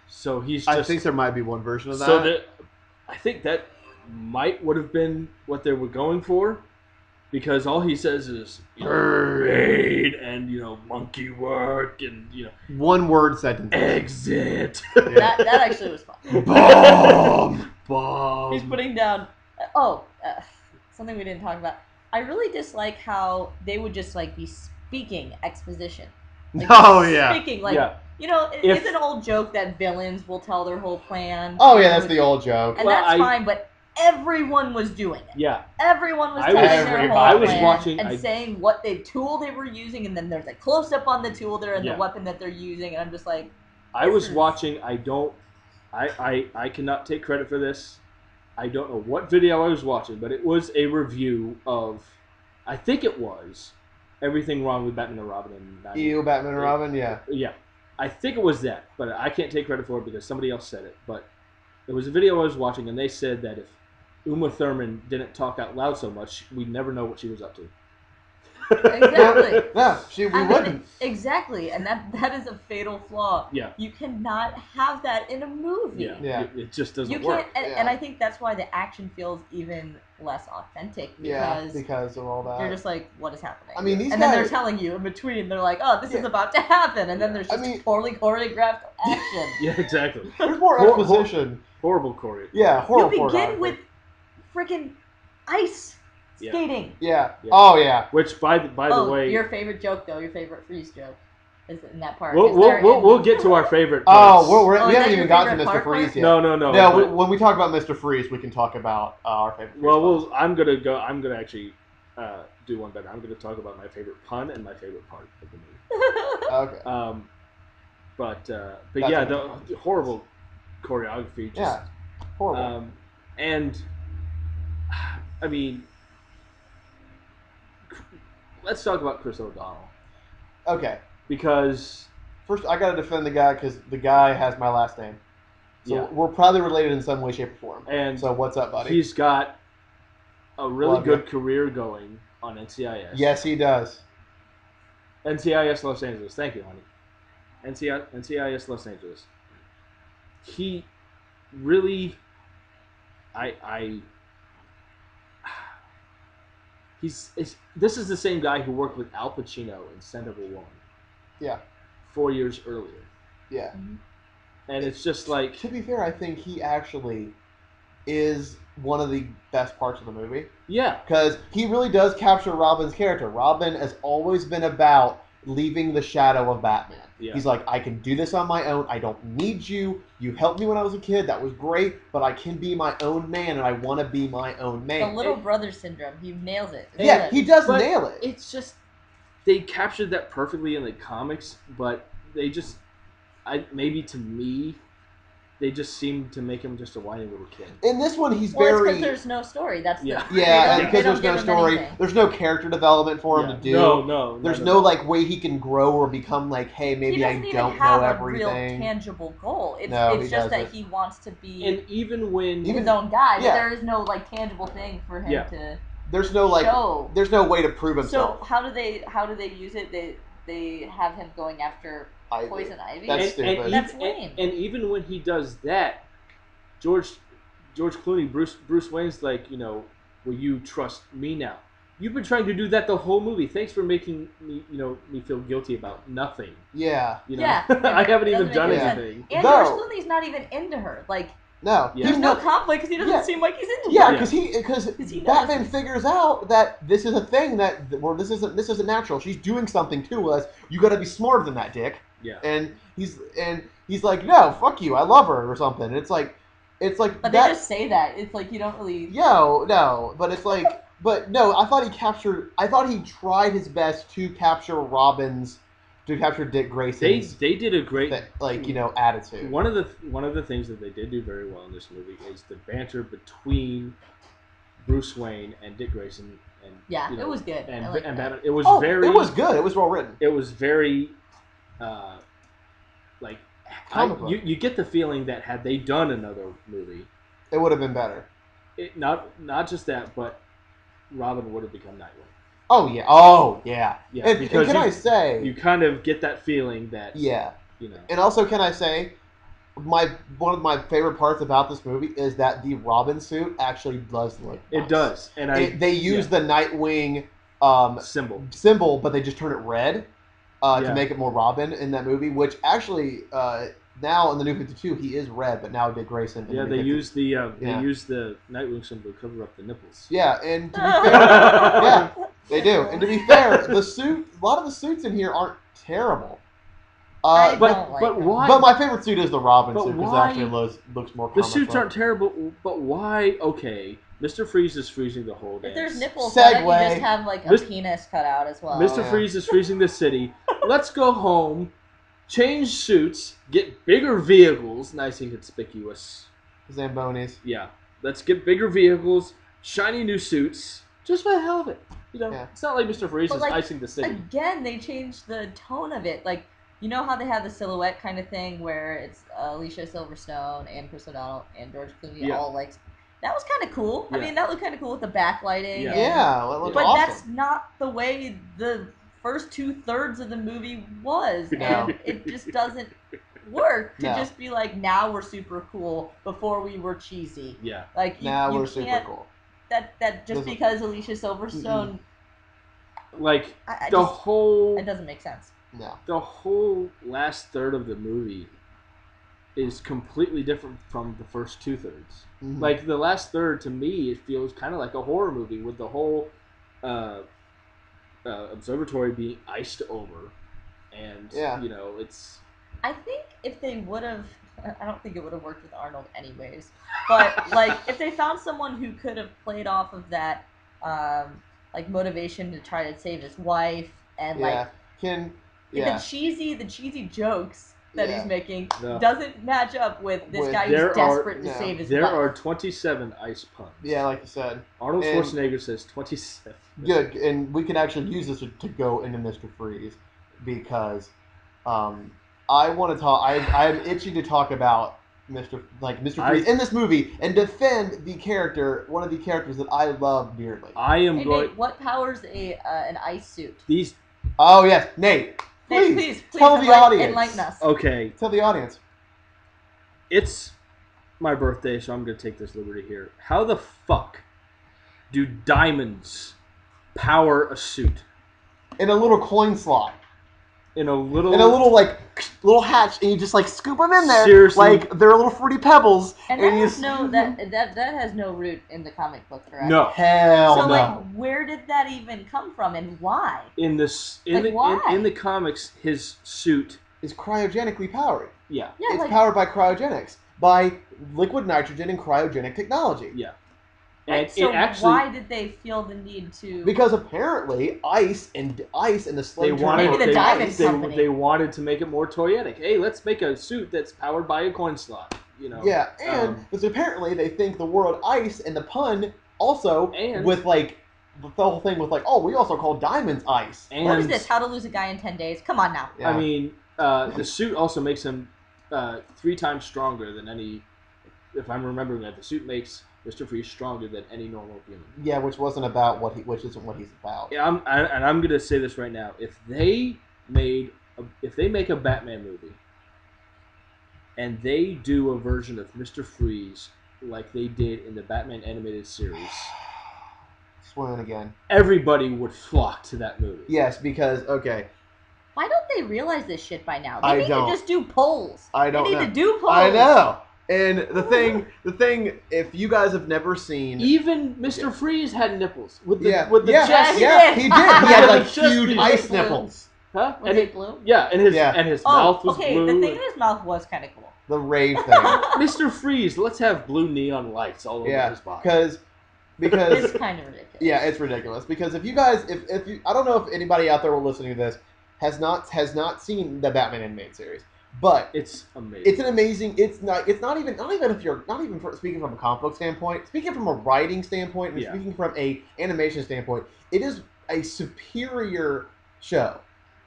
So he's I just. think there might be one version of that. So that I think that would have been what they were going for, because all he says is raid and monkey work and one word sentence. exit. That actually was fun. Bomb. He's putting down. Something we didn't talk about. I really dislike how they would just like be speaking exposition. Like, Oh yeah. Speaking like Yeah. It's an old joke that villains will tell their whole plan. Oh yeah, that's the old joke. And that's fine, but everyone was doing it. Yeah. Everyone was I telling was- their whole I was plan watching- and saying what tool they were using, and then there's a close up on the tool there and Yeah. the weapon that they're using, and I'm just like, I was watching. I cannot take credit for this. I don't know what video I was watching, but it was a review of. I think it was Everything Wrong with Batman and Robin and Batman and Robin, yeah. Yeah, I think it was that, but I can't take credit for it because somebody else said it. But it was a video I was watching, and they said that if Uma Thurman didn't talk out loud so much, we'd never know what she was up to. exactly. No, we wouldn't. Exactly, and that is a fatal flaw. Yeah. You cannot have that in a movie. Yeah. It just doesn't You work. can't, and I think that's why the action feels even less authentic Because of all that. you're just like, what is happening? I mean, these and guys, then they're telling you in between, they're like, oh, this is about to happen, and then there's just poorly choreographed action. Yeah, exactly. there's more exposition. Horrible choreo. Yeah, horrible. You begin with freaking ice skating. Yeah. Oh yeah. Which by the way, your favorite joke though, your favorite freeze joke, is in that part. We'll get to our favorite. We haven't even gotten to Mr. Freeze yet. No. No, when we talk about Mr. Freeze, we can talk about our favorite. Well, I'm gonna actually do one better. I'm gonna talk about my favorite pun and my favorite part of the movie. Okay. But yeah, the horrible choreography. Just, horrible. And I mean, let's talk about Chris O'Donnell. Okay. Because first, I gotta defend the guy because the guy has my last name. So we're probably related in some way, shape, or form. And so what's up, buddy? He's got a really good career going on NCIS. Yes, he does. NCIS Los Angeles. Thank you, honey. NCIS Los Angeles. He really, this is the same guy who worked with Al Pacino in Scent of a Woman. Yeah. 4 years earlier. Yeah. And it's just like... To be fair, I think he actually is one of the best parts of the movie. Yeah. Because he really does capture Robin's character. Robin has always been about leaving the shadow of Batman. Yeah. He's like, I can do this on my own. I don't need you. You helped me when I was a kid. That was great. But I can be my own man, and I want to be my own man. The little brother syndrome. He nails it. Yeah, he does nail it. It's just... They captured that perfectly in the comics, but they just... maybe to me... They just seem to make him just a whiny little kid. In this one, he's very... Well, it's because there's no story. That's yeah, because there's no story. There's no character development for him to do. No. There's no like way he can grow or become like, hey, maybe I don't know everything. He doesn't even have a real tangible goal. It's just that he wants to be his own guy. Yeah. But there is no like tangible thing for him to. There's no like. Show. There's no way to prove himself. So how do they use it? They have him going after Poison Ivy. That's stupid. That's lame. And even when he does that, George Clooney, Bruce Wayne's like, will you trust me now? You've been trying to do that the whole movie. Thanks for making me, me feel guilty about nothing. Yeah. I haven't even done anything. And George Clooney's not even into her. Like. No, there's no conflict because he doesn't seem like he's into her. Because Batman figures out that this is a thing this isn't natural. She's doing something to us. You got to be smarter than that, Dick. Yeah. And he's like, no, fuck you, I love her or something. And it's like. But they just say that. It's like you don't really. No, but it's like, but no. I thought he tried his best to capture Dick Grayson's. They did a great attitude. One of the things that they did do very well in this movie is the banter between Bruce Wayne and Dick Grayson. And it was good. And like Batman. It was It was good. It was well written. It was very, you get the feeling that had they done another movie, it would have been better. Not just that, but Robin would have become Nightwing. Oh yeah. Oh yeah. Yeah, And because can I say? you kind of get that feeling that Yeah. you know. And also, can I say, one of my favorite parts about this movie is that the Robin suit actually does look nice. It does, and they use the Nightwing symbol, but they just turn it red to make it more Robin in that movie. Which actually, now in the New 52, he is red, but now Dick Grayson. Yeah, they use the Nightwing symbol to cover up the nipples. Yeah, and to be fair, yeah, they do. And to be fair, a lot of the suits in here aren't terrible. I but don't like but them. why? But my favorite suit is the Robin But suit because why- it actually looks more. The comic suits book. aren't terrible, but why? Okay, Mr. Freeze is freezing the whole dance. If there's nipples, why don't you Segue. just have like a Mis- penis cut out as well? Mr. yeah. Freeze is freezing the city. Let's go home, change suits, get bigger vehicles, nice and conspicuous. Zambonis. Yeah, let's get bigger vehicles, shiny new suits, just for the hell of it. You know, Yeah. it's not like Mr. Freeze But, is like, icing the city. Again, they changed the tone of it. Like, you know how they have the silhouette kind of thing where it's Alicia Silverstone and Chris O'Donnell and George Clooney Yeah. all like. That was kind of cool. I Yeah. mean, that looked kind of cool with the backlighting. Yeah. and- Yeah, well, it looked But awesome. that's not the way the first 2/3 of the movie was, No. and it just doesn't work to No. just be like, now we're super cool. Before we were cheesy. Yeah, Like you, Now you we're super can't- cool. That just Doesn't- because Alicia Silverstone, like I the just, whole it doesn't make sense. No. the whole last third of the movie is completely different from the first 2/3. Mhm. Like the last third, to me, it feels kind of like a horror movie with the whole observatory being iced over, and Yeah. you know it's I think if they would have, I don't think it would have worked with Arnold anyways. But like, if they found someone who could have played off of that, like motivation to try to save his wife and Yeah. Yeah. the cheesy jokes that Yeah. he's making No. doesn't match up with this With- guy There who's are- desperate to no. save his there wife. are 27 ice puns. Yeah, like you said. Arnold And- Schwarzenegger says 27. Good, and we can actually use this to go into Mr. Freeze because I want to talk. I'm itching to talk about Mr. Freeze in this movie and defend the character, one of the characters that I love dearly. I am Hey, going. Nate, what powers an ice suit? These Oh yes, Nate. Nate, Please, please tell the audience. enlighten us. okay. Tell the audience. It's my birthday, so I'm going to take this liberty here. How the fuck do diamonds power a suit In a little coin slot, in a little little hatch, and you just like scoop them in there. Seriously. Like they're little fruity pebbles, And and that you has no that has no root in the comic book, correct? No, hell So no. like, where did that even come from, and why? in this Like, why? in the comics, his suit. It's cryogenically powered. Yeah, Yeah, It's like powered by cryogenics, by liquid nitrogen and cryogenic technology. yeah. Right, And so it actually why did they feel the need to? Because apparently ice and the they slim wanted Maybe the diamond company. they wanted to make it more toyetic. Hey, let's make a suit that's powered by a coin slot. You know. Yeah, and because apparently they think the word ice and the pun also And- with like the whole thing with like, oh, we also call diamonds ice. And What is this? How to lose a guy in 10 days? Come on now. Yeah. I mean, the suit also makes him 3 times stronger than any. If I'm remembering that, the suit makes Mr. Freeze stronger than any normal human. Yeah, which wasn't about which isn't what he's about. Yeah, I'm gonna say this right now. If they make a Batman movie, and they do a version of Mr. Freeze like they did in the Batman animated series, Swoon again. everybody would flock to that movie. Yes, because okay, Why don't they realize this shit by now? They I need don't. to just do polls. I don't They need know. to do polls. I know. And the thing, if you guys have never seen, Even Mr. Freeze had nipples with the yeah, with the yeah, chest. yeah, he did. He had like Just huge the- ice Blue. nipples. Huh? Was And it blue? yeah, and Yeah. his Oh, mouth was okay. blue. The thing in his mouth was kind of cool. The rave thing. Mr. Freeze, let's have blue neon lights all over Yeah, his body. because It's kind of ridiculous. yeah, it's ridiculous. Because if you guys, if you, I don't know if anybody out there listening to this has not seen the Batman animated series, but It's amazing. it's an amazing. It's not even if you're not even speaking from a comic book standpoint, speaking from a writing standpoint, and Yeah. speaking from a animation standpoint, it is a superior show.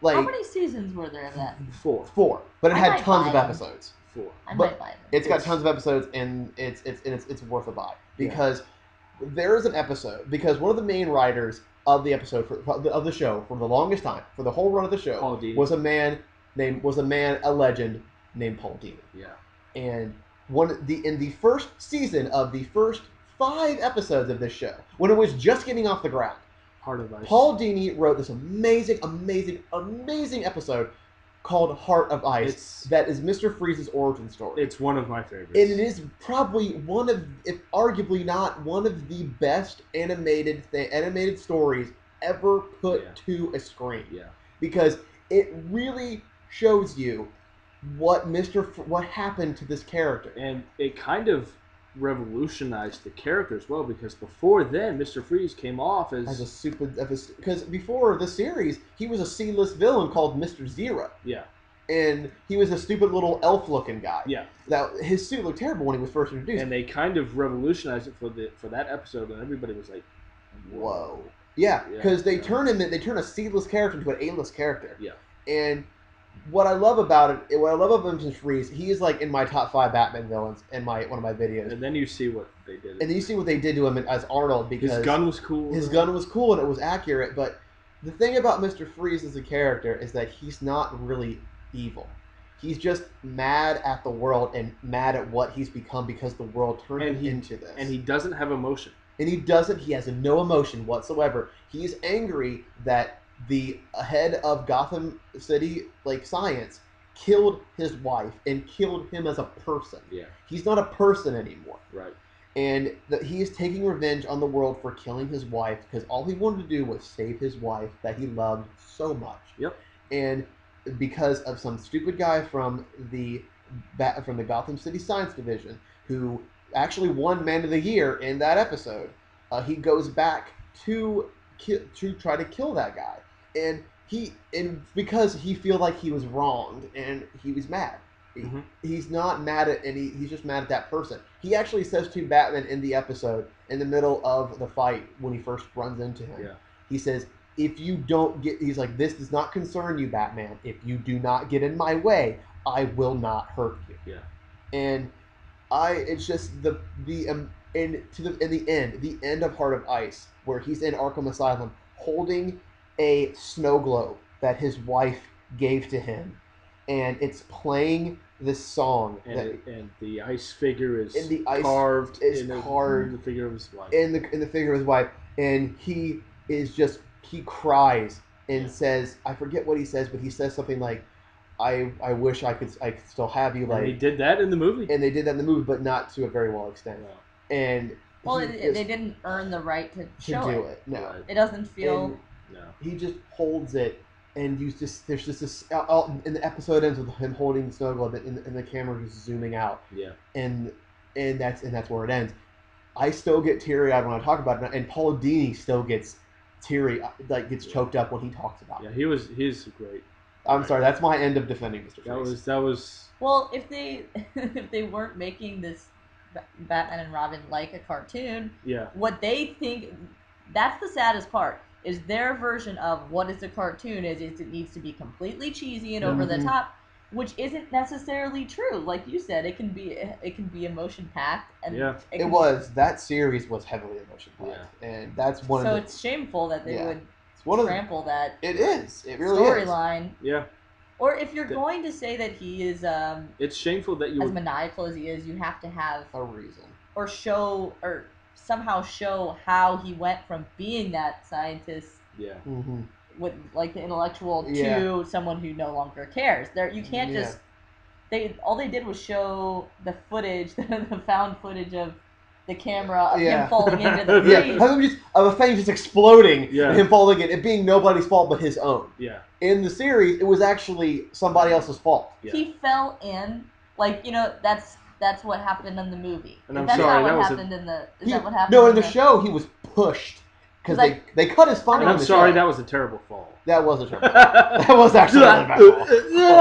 Like How many seasons were there of that? 4. 4, but it I had might tons buy of them. episodes. 4. I But might buy them. It's got It's- tons of episodes, and it's worth a buy because there is an episode because one of the main writers of the episode of the show for the longest time, for the whole run of the show, Paul Dini. was a legend named Paul Dini. Yeah. And in the first season of the first 5 episodes of this show, when it was just getting off the ground, Heart of Ice. Paul Dini wrote this amazing episode called Heart of Ice that is Mr. Freeze's origin story. It's one of my favorites. And it is probably one of, if arguably not, one of the best animated stories ever put to a screen. Yeah. Because it really shows you what happened to this character. And it kind of revolutionized the character as well, because before then, Mr. Freeze came off as because before the series, he was a C-list villain called Mr. Zero. Yeah. And he was a stupid little elf-looking guy. Yeah. That his suit looked terrible when he was first introduced. And they kind of revolutionized it for that episode, and everybody was like, "Whoa!" Yeah, because they turn a C-list character into an A-list character. Yeah. And what I love about Mr. Freeze, he is like in my top 5 Batman villains in one of my videos. And then you see what they did. And then you see what they did to him as Arnold, because his gun was cool. His gun was cool and it was accurate. But the thing about Mr. Freeze as a character is that he's not really evil. He's just mad at the world and mad at what he's become because the world turned him into this. And he doesn't have emotion. And he has no emotion whatsoever. He's angry that the head of Gotham City, science, killed his wife and killed him as a person. Yeah. He's not a person anymore. Right. And that he is taking revenge on the world for killing his wife because all he wanted to do was save his wife that he loved so much. Yep. And because of some stupid guy from the Gotham City Science Division who actually won Man of the Year in that episode, he goes back to try to kill that guy. And because he feel like he was wronged and he was mad. Mm-hmm. He's not mad at he's just mad at that person. He actually says to Batman in the episode, in the middle of the fight when he first runs into him, he says, "If you don't get," he's like, "this does not concern you, Batman. If you do not get in my way, I will not hurt you." Yeah. And it's just in the end of Heart of Ice, where he's in Arkham Asylum holding a snow globe that his wife gave to him, and it's playing this song, and the ice figure is carved in the figure of his wife. In the figure of his wife, and he cries and says, I forget what he says, but he says something like, I wish I could still have you. And they did that in the movie. And they did that in the movie, but not to a very well extent. No. And they didn't earn the right to show do it. No, it doesn't feel. No. He just holds it, and there's just this. And the episode ends with him holding the snow globe, and the camera just zooming out. Yeah. And that's where it ends. I still get teary eyed when I talk about it, and Paul Dini still gets teary, gets choked up when he talks about it. Yeah, he's great. I'm sorry, that's my end of defending Mr. Freeze. That was. Well, if they weren't making this Batman and Robin like a cartoon, what they think, that's the saddest part, is their version of what is a cartoon is it needs to be completely cheesy and over the top, which isn't necessarily true. Like you said, it can be emotion packed, and that series was heavily emotion packed, and that's one. So it's shameful that they would trample that. It is. It really storyline. Yeah. Or if you're going to say that he is, it's shameful that you as maniacal as he is, you have to have a reason, or somehow show how he went from being that scientist, with the intellectual, to someone who no longer cares. You can't just. All they did was show the footage, the found footage of the camera of him falling into the breeze. Of a thing just exploding, and him falling in, it being nobody's fault but his own. Yeah. In the series, it was actually somebody else's fault. Yeah. He fell in, that's what happened in the movie. And I'm that's sorry, not what that happened in the. Is that what happened? No, in the show he was pushed because they cut his funding. I'm sorry, that was a terrible fall. That was a terrible. That was actually a really bad fall.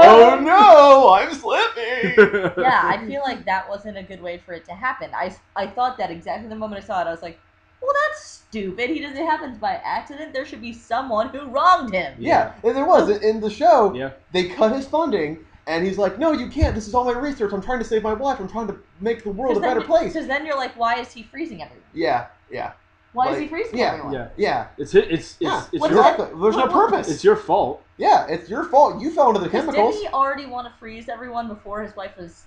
Oh no, I'm slipping. Yeah, I feel like that wasn't a good way for it to happen. I thought that exactly the moment I saw it. I was like, well, that's stupid. It happens by accident. There should be someone who wronged him. Yeah, and there was. In the show, they cut his funding, and he's like, no, you can't. This is all my research. I'm trying to save my wife. I'm trying to make the world a better place. Because then you're like, why is he freezing everyone? Yeah, Yeah. Why is Like, he freezing yeah. everyone? Yeah. Yeah. It's Yeah. it's What's your that? There's no What- purpose. it's your fault. Yeah, it's your fault. You fell into the Because chemicals. didn't he already want to freeze everyone before his wife was,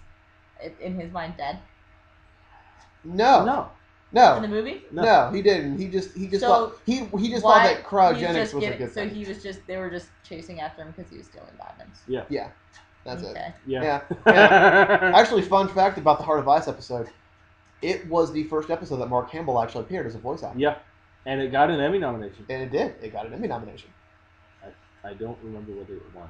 in his mind, dead? No. In the movie? No, he didn't. He just So, thought he just thought Why that cryogenics just was a giving- good So thing. he was just, they were just chasing after him because he was stealing diamonds. Yeah, that's it. Okay. Yeah. Actually, fun fact about the Heart of Ice episode: it was the first episode that Mark Hamill actually appeared as a voice actor. Yeah. And it got an Emmy nomination. And it did. It got an Emmy nomination. I don't remember whether it won.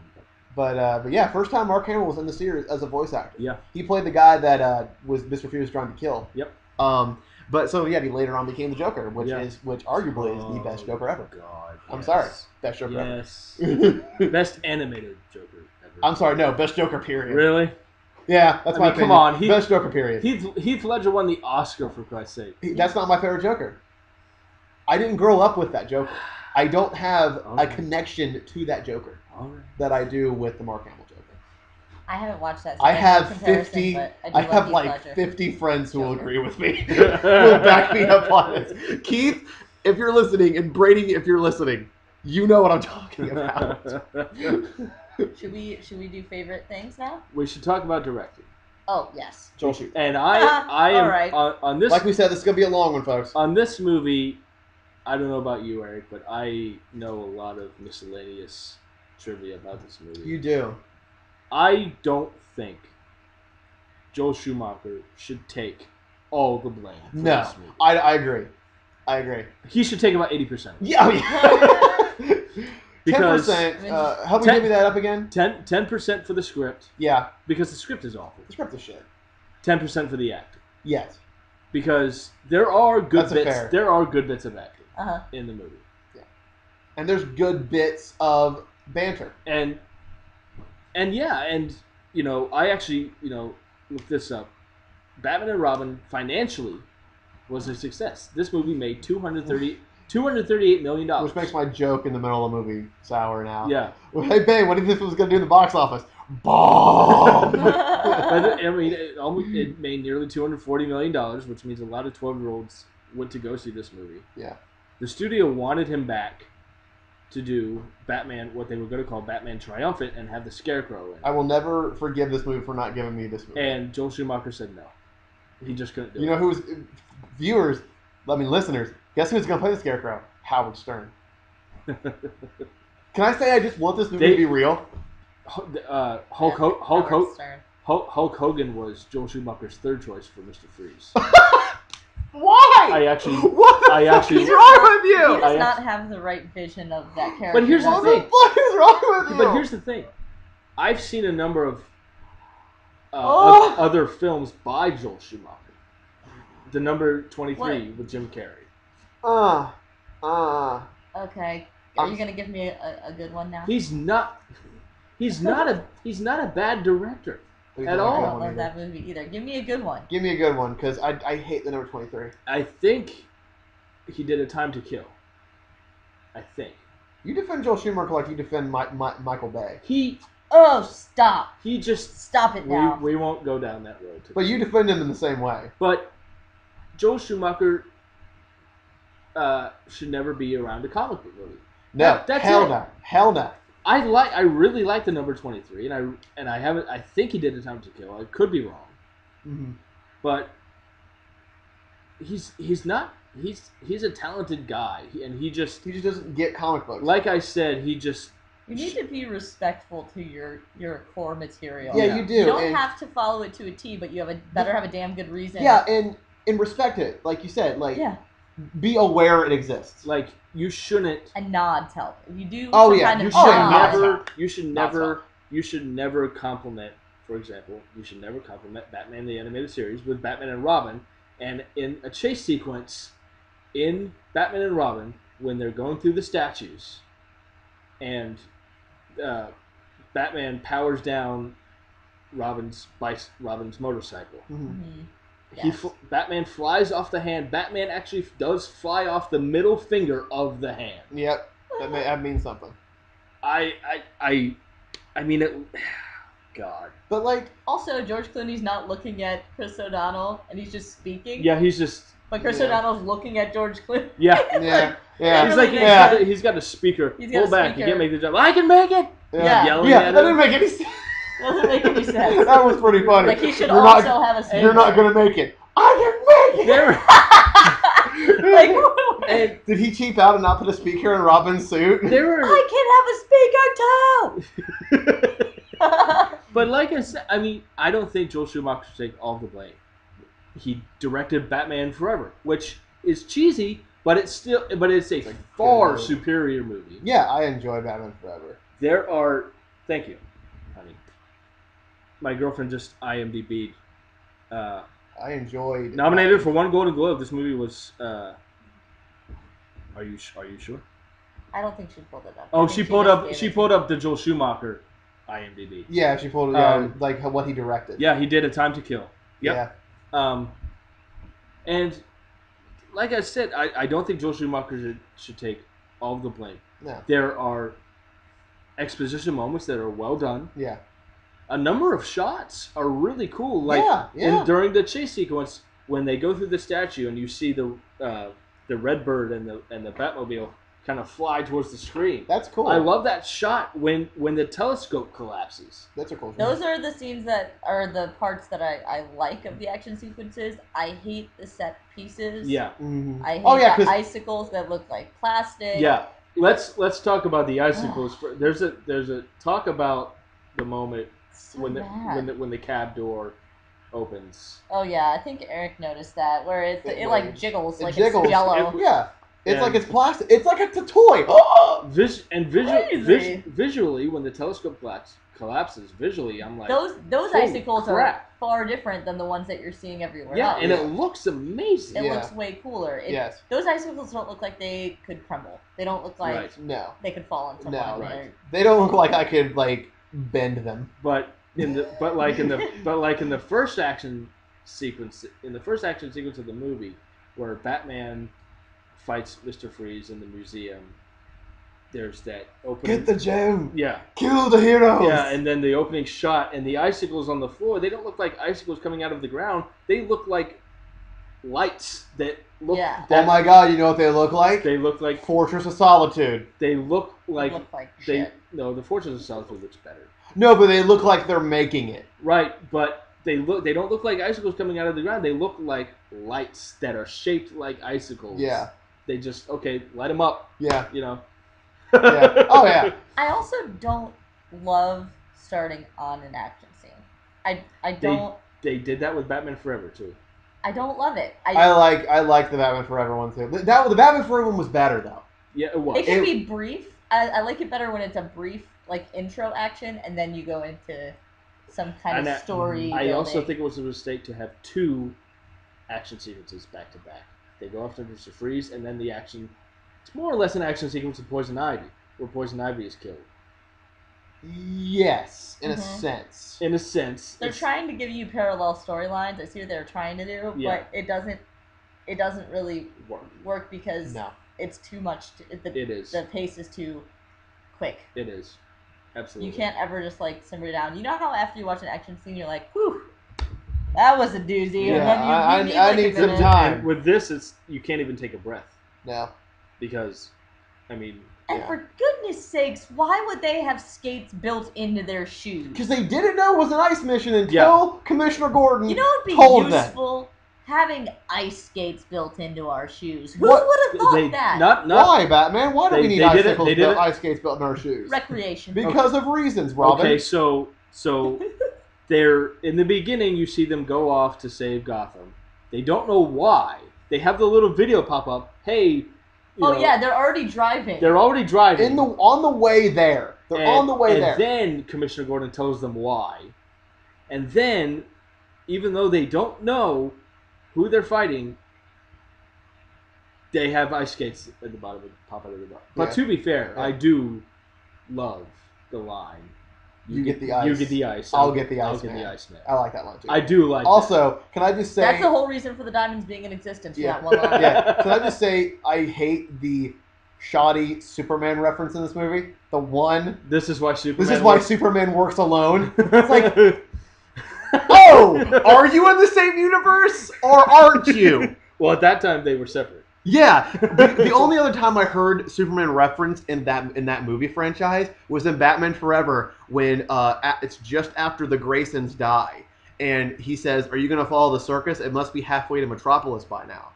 But yeah, first time Mark Hamill was in the series as a voice actor. Yeah. He played the guy that was Mr. Freeze trying to kill. Yep. But so yeah, he later on became the Joker, which Yeah. arguably is the best Joker ever. God. I'm yes. sorry, best Joker Yes. ever. Best animated Joker ever. I'm sorry, no, best Joker period. Really? Yeah, that's I my mean, opinion. come on, best Joker period. Heath Ledger won the Oscar, for Christ's sake. That's not my favorite Joker. I didn't grow up with that Joker. I don't have a Okay. connection to that Joker All right. that I do with the Mark Hamill Joker. I haven't watched that. So I there's have no comparison, 50. but I, do I love have Heath like Ledger. 50 friends who will Joker. agree with me. Will back me up on it. Keith, if you're listening, and Brady, if you're listening, you know what I'm talking about. Should we do favorite things now? We should talk about directing. Oh yes. Joel Shoot. And I am All right. on this Like we said, this is gonna be a long one, folks. on this movie. I don't know about you, Eric, but I know a lot of miscellaneous trivia about this movie. You do. I don't think Joel Schumacher should take all the blame for No, this movie. I agree. I agree. He should take about 80%. Yeah. Oh, yeah. Because 10%. Help me 10 give me that up again. 10% for the script, Yeah. because the script is awful. The script is shit. 10% for the acting, Yes. because there are good That's bits. fair. There are good bits of acting Uh-huh. in the movie, And there's good bits of banter. and yeah, and I actually looked this up. Batman and Robin financially was a success. This movie made $238 million. Which makes my joke in the middle of the movie sour now. Yeah. Hey, babe, what do you think it was going to do in the box office? Bomb! But, I mean, it made nearly $240 million, which means a lot of 12-year-olds went to go see this movie. Yeah. The studio wanted him back to do Batman, what they were going to call Batman Triumphant, and have the Scarecrow in. I will never forgive this movie for not giving me this movie. And Joel Schumacher said no. He just couldn't do it. You know who's... Viewers, listeners, guess who's going to play the Scarecrow? Howard Stern. Can I say I just want this movie to be real? Hulk Hogan was Joel Schumacher's third choice for Mr. Freeze. Why? I actually- What the I fuck actually- is wrong with He you? does I not have the right vision of that character. But here's the does What he? thing. the fuck is wrong with you? But here's the thing. I've seen a number of Oh. other films by Joel Schumacher. The number 23 What? with Jim Carrey. Okay. Are you gonna give me a good one now? He's not a bad director. Please At don't all. I give don't one love either. that movie either. Give me a good one. Give me a good one, because I hate the number 23. I think he did A Time to Kill. I think. You defend Joel Schumacher like you defend Michael Bay. Oh, stop! He just... Stop it now. We won't go down that road. But you defend him in the same way. But Joel Schumacher should never be around a comic book movie. No, That's hell it. no. Hell no. I really like the number 23, and I haven't. I think he did A Time to Kill. I could be wrong, Mm-hmm. but he's not. He's a talented guy, and he just, He just doesn't get comic books. like I said, he just... You need to be respectful to your core material. yeah, Yeah. you do. You don't and, have to follow it to a T, but you better have a damn good reason. yeah, and respect it, like you said. Like, Yeah. be aware it exists. like you shouldn't. A nod to help. If you do Oh, some yeah, kind You of should nod, never. You should Not never. You should never compliment. For example, you should never compliment Batman the Animated Series with Batman and Robin, and in a chase sequence in Batman and Robin when they're going through the statues, and Batman powers down Robin's motorcycle. Mm-hmm. Mhm. Batman flies off the hand. Batman actually does fly off the middle finger of the hand. Yep, that means something. I mean it. God. But like, Also, George Clooney's not looking at Chris O'Donnell, and he's just speaking. Yeah, he's just. But Chris Yeah. O'Donnell's looking at George Clooney. Yeah. Yeah. Yeah. He's like Yeah. he's got a speaker. He's got Pull a back. You speaker. can't make the job. I can make it. Yeah. Yelling Yeah, at that him. didn't make any sense. Doesn't make any sense. That was pretty funny. Like he should You're also not, have a speaker. You're not gonna make it. I can make There- it. Like, and Did he cheap out and not put a speaker in Robin's suit? there were, I can have a speaker too. but like I said, I mean, I don't think Joel Schumacher should take all the blame. He directed Batman Forever, which is cheesy, but it's a far good. superior movie. Yeah, I enjoy Batman Forever. There are, thank you, honey. My girlfriend just IMDb'd. I enjoyed Nominated for 1 Golden Globe. This movie was. Are you sure? I don't think she pulled it up. Oh, I think she just pulled gave up the Joel Schumacher IMDb. Yeah, she pulled it. Like what he directed. Yeah, he did A Time to Kill. Yep. Yeah. And like I said, I don't think Joel Schumacher should take all the blame. No. There are exposition moments that are well done. Yeah. A number of shots are really cool. Like during the chase sequence, when they go through the statue and you see the red bird and the Batmobile kind of fly towards the screen. That's cool. I love that shot when the telescope collapses. That's a cool shot. Those are the scenes that are the parts that I like of the action sequences. I hate the set pieces. Yeah. Mm-hmm. I hate yeah, the icicles that look like plastic. Yeah. Let's talk about the icicles. There's a talk about the moment So when bad. when the cab door opens. Oh yeah, I think Eric noticed that where it like jiggles like jiggles. it's jello. Yeah. It's And- like it's plastic. It's like it's a toy. Crazy. Visually, when the telescope collapses, visually, I'm like, Those holy icicles are crap. far different than the ones that you're seeing everywhere yeah, else. and it looks amazing. It Yeah. looks way cooler. Yes. Those icicles don't look like they could crumble. They don't look like Right. No. they could fall on someone. No, right. They don't look like I could bend them. But in the first action sequence of the movie, where Batman fights Mr. Freeze in the museum, there's that opening. Get the gem. Yeah. Kill the heroes. Yeah, and then the opening shot and the icicles on the floor, they don't look like icicles coming out of the ground. They look like lights that look. Yeah. Oh my god, you know what they look like? They look like Fortress of Solitude. they look like look like they. shit. No, the Fortress of Solitude looks better. No, but they look like they're making it. Right, but they don't look like icicles coming out of the ground. They look like lights that are shaped like icicles. Yeah. They just light them up. Yeah. You know. Yeah. Oh yeah. I also don't love starting on an action scene. I don't They did that with Batman Forever too. I don't love it. I like the Batman Forever one too. The Batman Forever one was better though. Yeah, it was. It can be brief. I like it better when it's a brief like intro action and then you go into some kind of story. I also building. think it was a mistake to have 2 action sequences back to back. They go after Mr. Freeze, and then the action. It's more or less an action sequence of Poison Ivy, where Poison Ivy is killed. Yes, in a Mhm. sense. In a sense, They're trying to give you parallel storylines. I see what they're trying to do, Yeah. but it doesn't really work because No. it's too much. It is. The pace is too quick. It is. Absolutely. You can't ever just like simmer it down. You know how after you watch an action scene, you're like, "Whew, that was a doozy." Yeah, and then you I like need a some minute. time. And with this, you can't even take a breath No. because, I mean, And Yeah. for goodness sakes, why would they have skates built into their shoes? Because they didn't know it was an ice mission until Yeah. Commissioner Gordon You know what would told be them. useful? Having ice skates built into our shoes. Who What- would have thought they that? not Why, Batman? Why do we They- need they did it- icicles they did built, it- ice skates built in our shoes? Recreation. Because of reasons, Robin. okay. So they're in the beginning. You see them go off to save Gotham. They don't know why. They have the little video pop up. Hey. Oh yeah, they're already driving. They're already driving. On the way there. They're on the way there. And then Commissioner Gordon tells them why. And then, even though they don't know who they're fighting, they have ice skates at the bottom of pop out of the bottom. But Yeah. to be fair, Yeah. I do love the line. You get the ice. You get the ice. I'll get the I'll ice get man. the ice man. I like that line too. I do like that. Also, can I just say... That's the whole reason for the diamonds being in existence. For Yeah. that one line. Yeah, can I just say I hate the shoddy Superman reference in this movie? The one... This is why Superman. This is why works. Superman works alone. It's like... Oh! Are you in the same universe? Or aren't you? Well, at that time they were separate. Yeah, the only other time I heard Superman referenced in that movie franchise was in Batman Forever when it's just after the Graysons die, and he says, "Are you going to follow the circus? It must be halfway to Metropolis by now."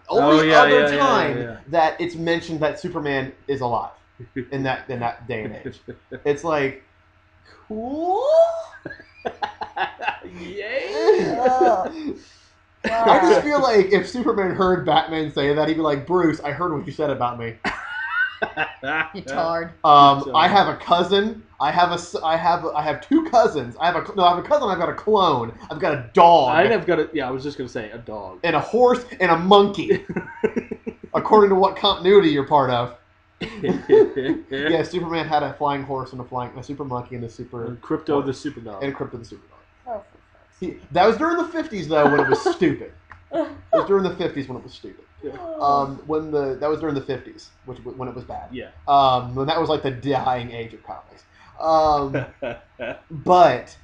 Only other time that it's mentioned that Superman is alive in that day and age. It's like, cool. Yay! I just feel like if Superman heard Batman say that, he'd be like, "Bruce, I heard what you said about me." You tard. I have a cousin. I have two cousins. I have a cousin. I've got a clone. I've got a dog. I was just gonna say a dog and a horse and a monkey. According to what continuity you're part of. Yeah, Superman had a flying horse and a super monkey and a super and Crypto the super dog. And Crypto the super dog. That was during the 50s though when it was stupid. It was during the 50s when it was stupid. Yeah. That was during the 50s, when it was bad. Yeah. When that was like the dying age of comics. But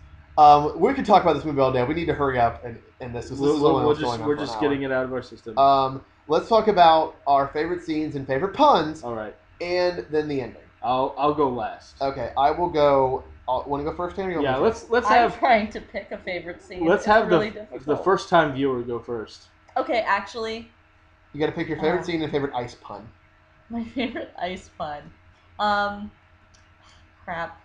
we could talk about this movie all day. We need to hurry up and this is only what's going on. We're just getting it out of our system. Let's talk about our favorite scenes and favorite puns. All right. And then the ending. I'll go last. Okay, I will go. Want to go first, Tammy? Yeah, let's I'm trying to pick a favorite scene. Let's have really the first time viewer go first. Okay, actually. You got to pick your favorite scene and favorite ice pun. My favorite ice pun. Crap.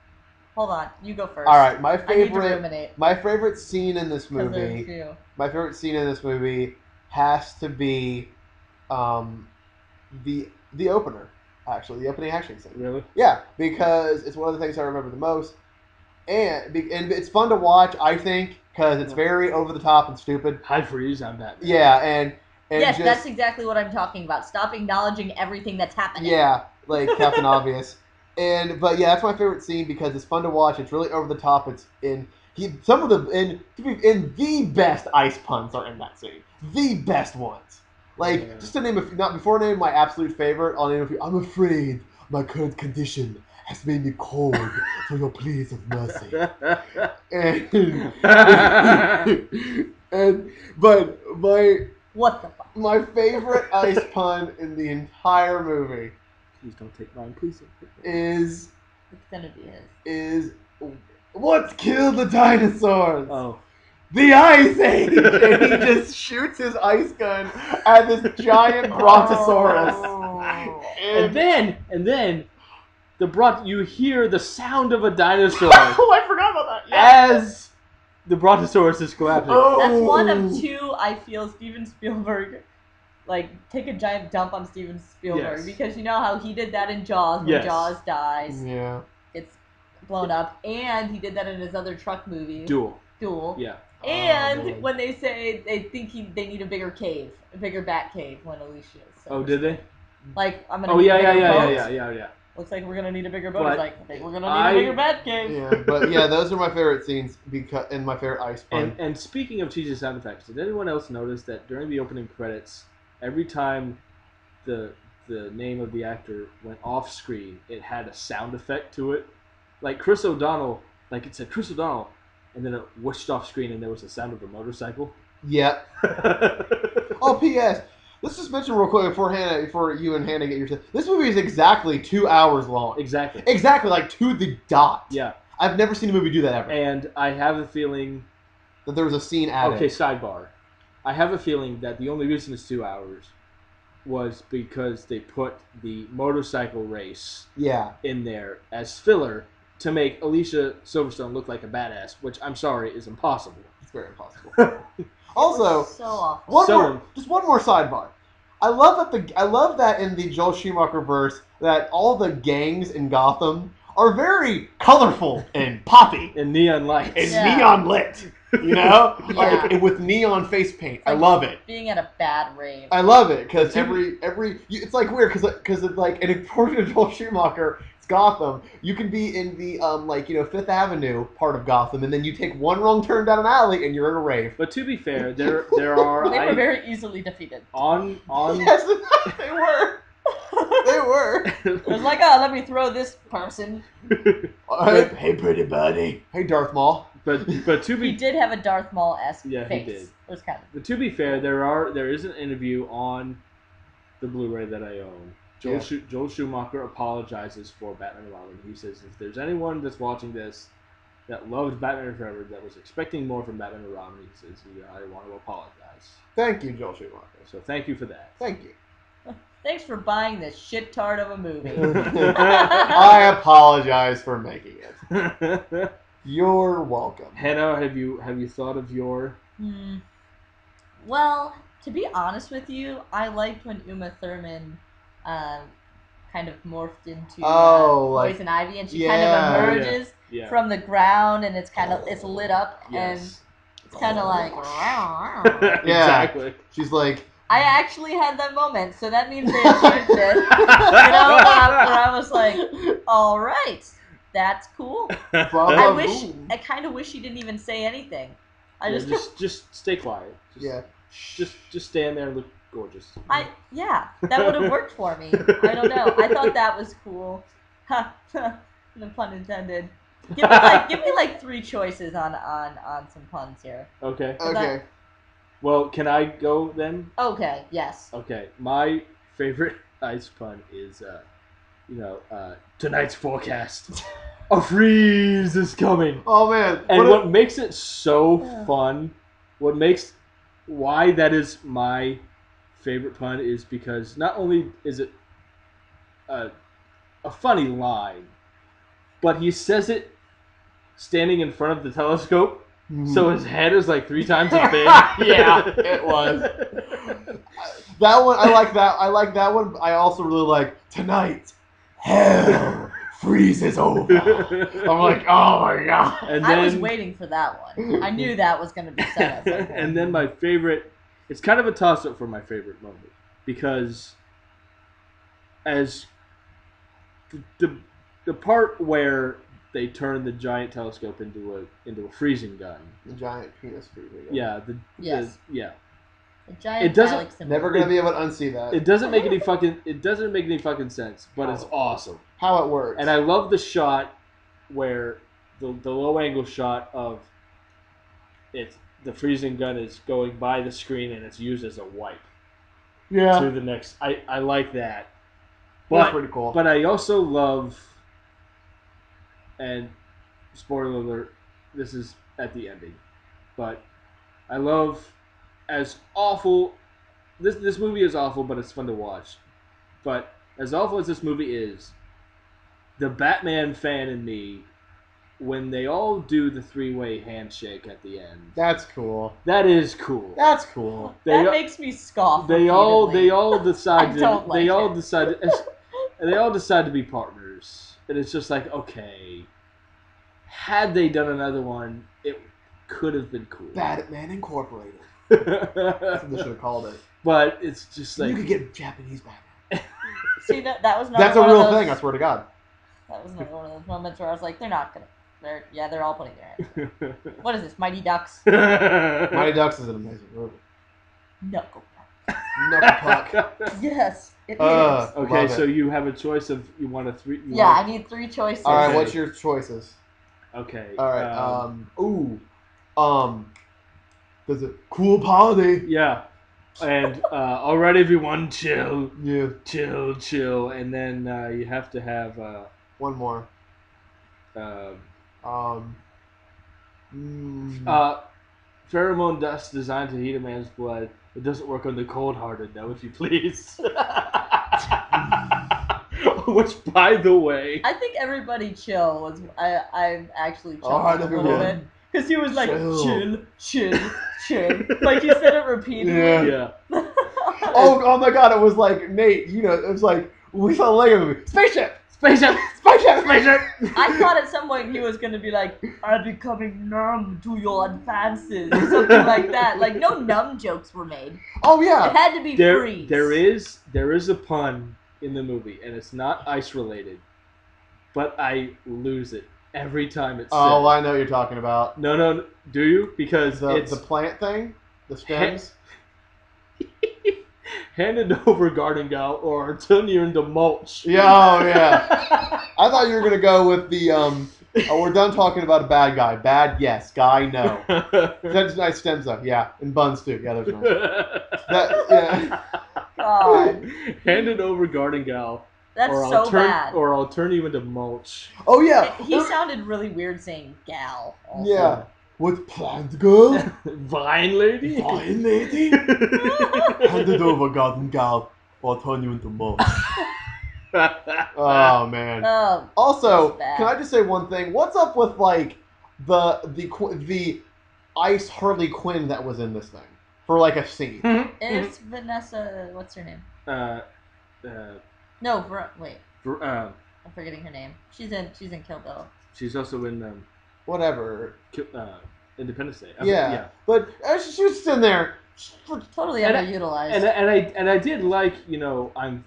Hold on, you go first. All right, my I need to ruminate. My favorite scene in this movie. My favorite scene in this movie has to be, the opener. Actually, the opening action scene. Really? Yeah, because it's one of the things I remember the most, and it's fun to watch. I think because it's very over the top and stupid. High freeze on that. Yeah, and yes, that's exactly what I'm talking about. Stop acknowledging everything that's happening. Yeah, like Captain Obvious. But yeah, that's my favorite scene because it's fun to watch. It's really over the top. It's the best ice puns are in that scene. The best ones. Like, just to name a few, before naming my absolute favorite, I'll name a few. I'm afraid my current condition has made me cold, so your pleas of mercy. But what the fuck? My favorite ice pun in the entire movie. Please don't take mine. Please don't take mine. It's gonna be his. Let's kill the dinosaurs. Oh. The Ice Age! And he just shoots his ice gun at this giant brontosaurus. And then you hear the sound of a dinosaur. Oh, I forgot about that. Yeah. As the brontosaurus is collapsing. Oh. That's one of two, I feel, Steven Spielberg, take a giant dump on Steven Spielberg. Yes. Because you know how he did that in Jaws, when Jaws dies. Yeah. It's blown up. And he did that in his other truck movie. Duel. Yeah. And when they say they think they need a bigger cave, a bigger bat cave when Alicia is. So did they? I'm gonna need a bigger boat. Yeah. Looks like we're gonna need a bigger boat. But I think we're gonna need a bigger bat cave. Yeah, but yeah, those are my favorite scenes and my favorite ice pun. And speaking of cheesy sound effects, did anyone else notice that during the opening credits, every time the name of the actor went off screen, it had a sound effect to it? Like Chris O'Donnell, it said Chris O'Donnell. And then it whooshed off screen, and there was the sound of a motorcycle. Yep. Oh, P.S. Let's just mention real quick before you and Hannah get your. This movie is exactly 2 hours long. Exactly, to the dot. Yeah. I've never seen a movie do that ever. And I have a feeling that there was a scene added. Okay, sidebar. I have a feeling that the only reason it's 2 hours was because they put the motorcycle race in there as filler to make Alicia Silverstone look like a badass, which I'm sorry is impossible. It's very impossible. Also, so awful. Just one more sidebar. I love that in the Joel Schumacher verse that all the gangs in Gotham are very colorful and poppy and neon lights and neon lit. You know, and with neon face paint. I love it. Being at a bad rave. I love it because it's weird because and according to Joel Schumacher, it's Gotham. You can be in the Fifth Avenue part of Gotham, and then you take one wrong turn down an alley, and you're in a rave. But to be fair, there are they were very easily defeated. On yes, they were. They were. It was like, oh, let me throw this person. Hey, pretty buddy. Hey, Darth Maul. But to He be did have a Darth Maul-esque Yeah, face. he did. It was kind of. But to be fair, there is an interview on the Blu-ray that I own. Joel Schumacher apologizes for Batman and Robin. He says if there's anyone that's watching this that loved Batman Forever, that was expecting more from Batman and Robin, he says I want to apologize. Thank you, Joel Schumacher. So thank you for that. Thank you. Thanks for buying this shit tart of a movie. I apologize for making it. You're welcome. Hannah, have you thought of your? Well, to be honest with you, I liked when Uma Thurman kind of morphed into Poison Ivy, and she kind of emerges from the ground, and it's lit up, and it's kind of like. Exactly. She's like. I actually had that moment, so that means they achieved it. Where I was like, all right, that's cool. I kind of wish she didn't even say anything. Just stay quiet. Just stand there and look gorgeous. That would have worked for me. I don't know. I thought that was cool. No pun intended. Give me like 3 choices on some puns here. Okay. Okay. Well, can I go then? Okay, yes. Okay, my favorite ice pun is, tonight's forecast. A freeze is coming. Oh, man. And what makes it so fun, why that is my favorite pun is because not only is it a funny line, but he says it standing in front of the telescope. So his head is like 3 times as big. Yeah, it was. That one, I like that. I like that one. I also really like tonight. Hell freezes over. I'm like, oh my god. And then, I was waiting for that one. I knew that was going to be said. And then my favorite, it's kind of a toss-up for my favorite moment because as the part where they turn the giant telescope into a freezing gun. The giant penis freezing gun. Yeah. The giant phallic symbol. Never gonna be able to unsee that. It doesn't make any fucking sense, but it's awesome. How it works. And I love the shot where the low angle shot of the freezing gun is going by the screen and it's used as a wipe. Yeah. To the next. I like that. That's pretty cool. But I also love, and spoiler alert, this is at the ending, but I love, as awful, this movie is awful, but it's fun to watch. But as awful as this movie is, the Batman fan in me, when they all do the 3-way handshake at the end. That's cool. That is cool. That's cool. That makes me scoff. They all decide they all decide to be partners. And it's just like, okay, had they done another one, it could have been cool. Batman Incorporated. That's what they should have called it. But it's just like, you could get a Japanese Batman. See, that was not. That's a real thing. I swear to God. That was another one of those moments where I was like, they're not gonna. They're all putting their hands up. What is this, Mighty Ducks? Mighty Ducks is an amazing movie. Knuckle Puck. Yes, it is. Okay, so you have a choice of you want a 3. I need 3 choices. All right, what's your choices? Okay. All right. There's a cool holiday. Yeah. And all right, everyone, chill. Yeah. Chill, and then you have to have one more. Pheromone dust designed to heat a man's blood. It doesn't work on the cold-hearted, now, if you please. Which, by the way, I think everybody chill was. I actually chuckled a little bit because he was like chill. Like he said it repeatedly. Yeah. Oh my God! It was like Nate. You know, it was like we saw the Lego movie. Spaceship. I thought at some point he was going to be like, I'm becoming numb to your advances, or something like that. Like, no numb jokes were made. Oh, yeah. It had to be freeze. There is a pun in the movie, and it's not ice-related, but I lose it every time it's said. Oh, I know what you're talking about. No, do you? Because it's... The plant thing? The stems? Hand it over, Garden Gal, or I'll turn you into mulch. Yeah, oh yeah. I thought you were gonna go with the Oh, we're done talking about a bad guy. Bad, yes. Guy, no. That's nice stems up, yeah, and buns too. Yeah, there's nice. That, yeah. God, Hand it over, Garden Gal. that's or so I'll turn, bad. Or I'll turn you into mulch. Oh yeah. He sounded really weird saying gal. Also. Yeah. With plant girl, Vine lady. fine lady. Hand it over, garden gal, or I'll turn you into mulch. Oh man. Oh, Also, that's bad. can I just say one thing? What's up with like the ice Harley Quinn that was in this thing for like a scene? It's Vanessa. What's her name? No, Wait, I'm I'm forgetting her name. She's in Kill Bill. She's also in Whatever. Independence Day. Yeah. But she was sitting there. Totally And underutilized. And I did like, I'm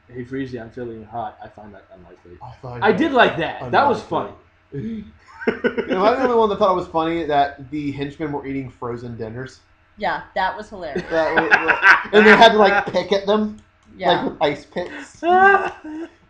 hey Freezy, I'm feeling hot. I find that unlikely. I did like that. That was funny. Am I the only one that thought it was funny that the henchmen were eating frozen dinners? Yeah, that was hilarious. And they had to like pick at them, Yeah, like with ice picks. I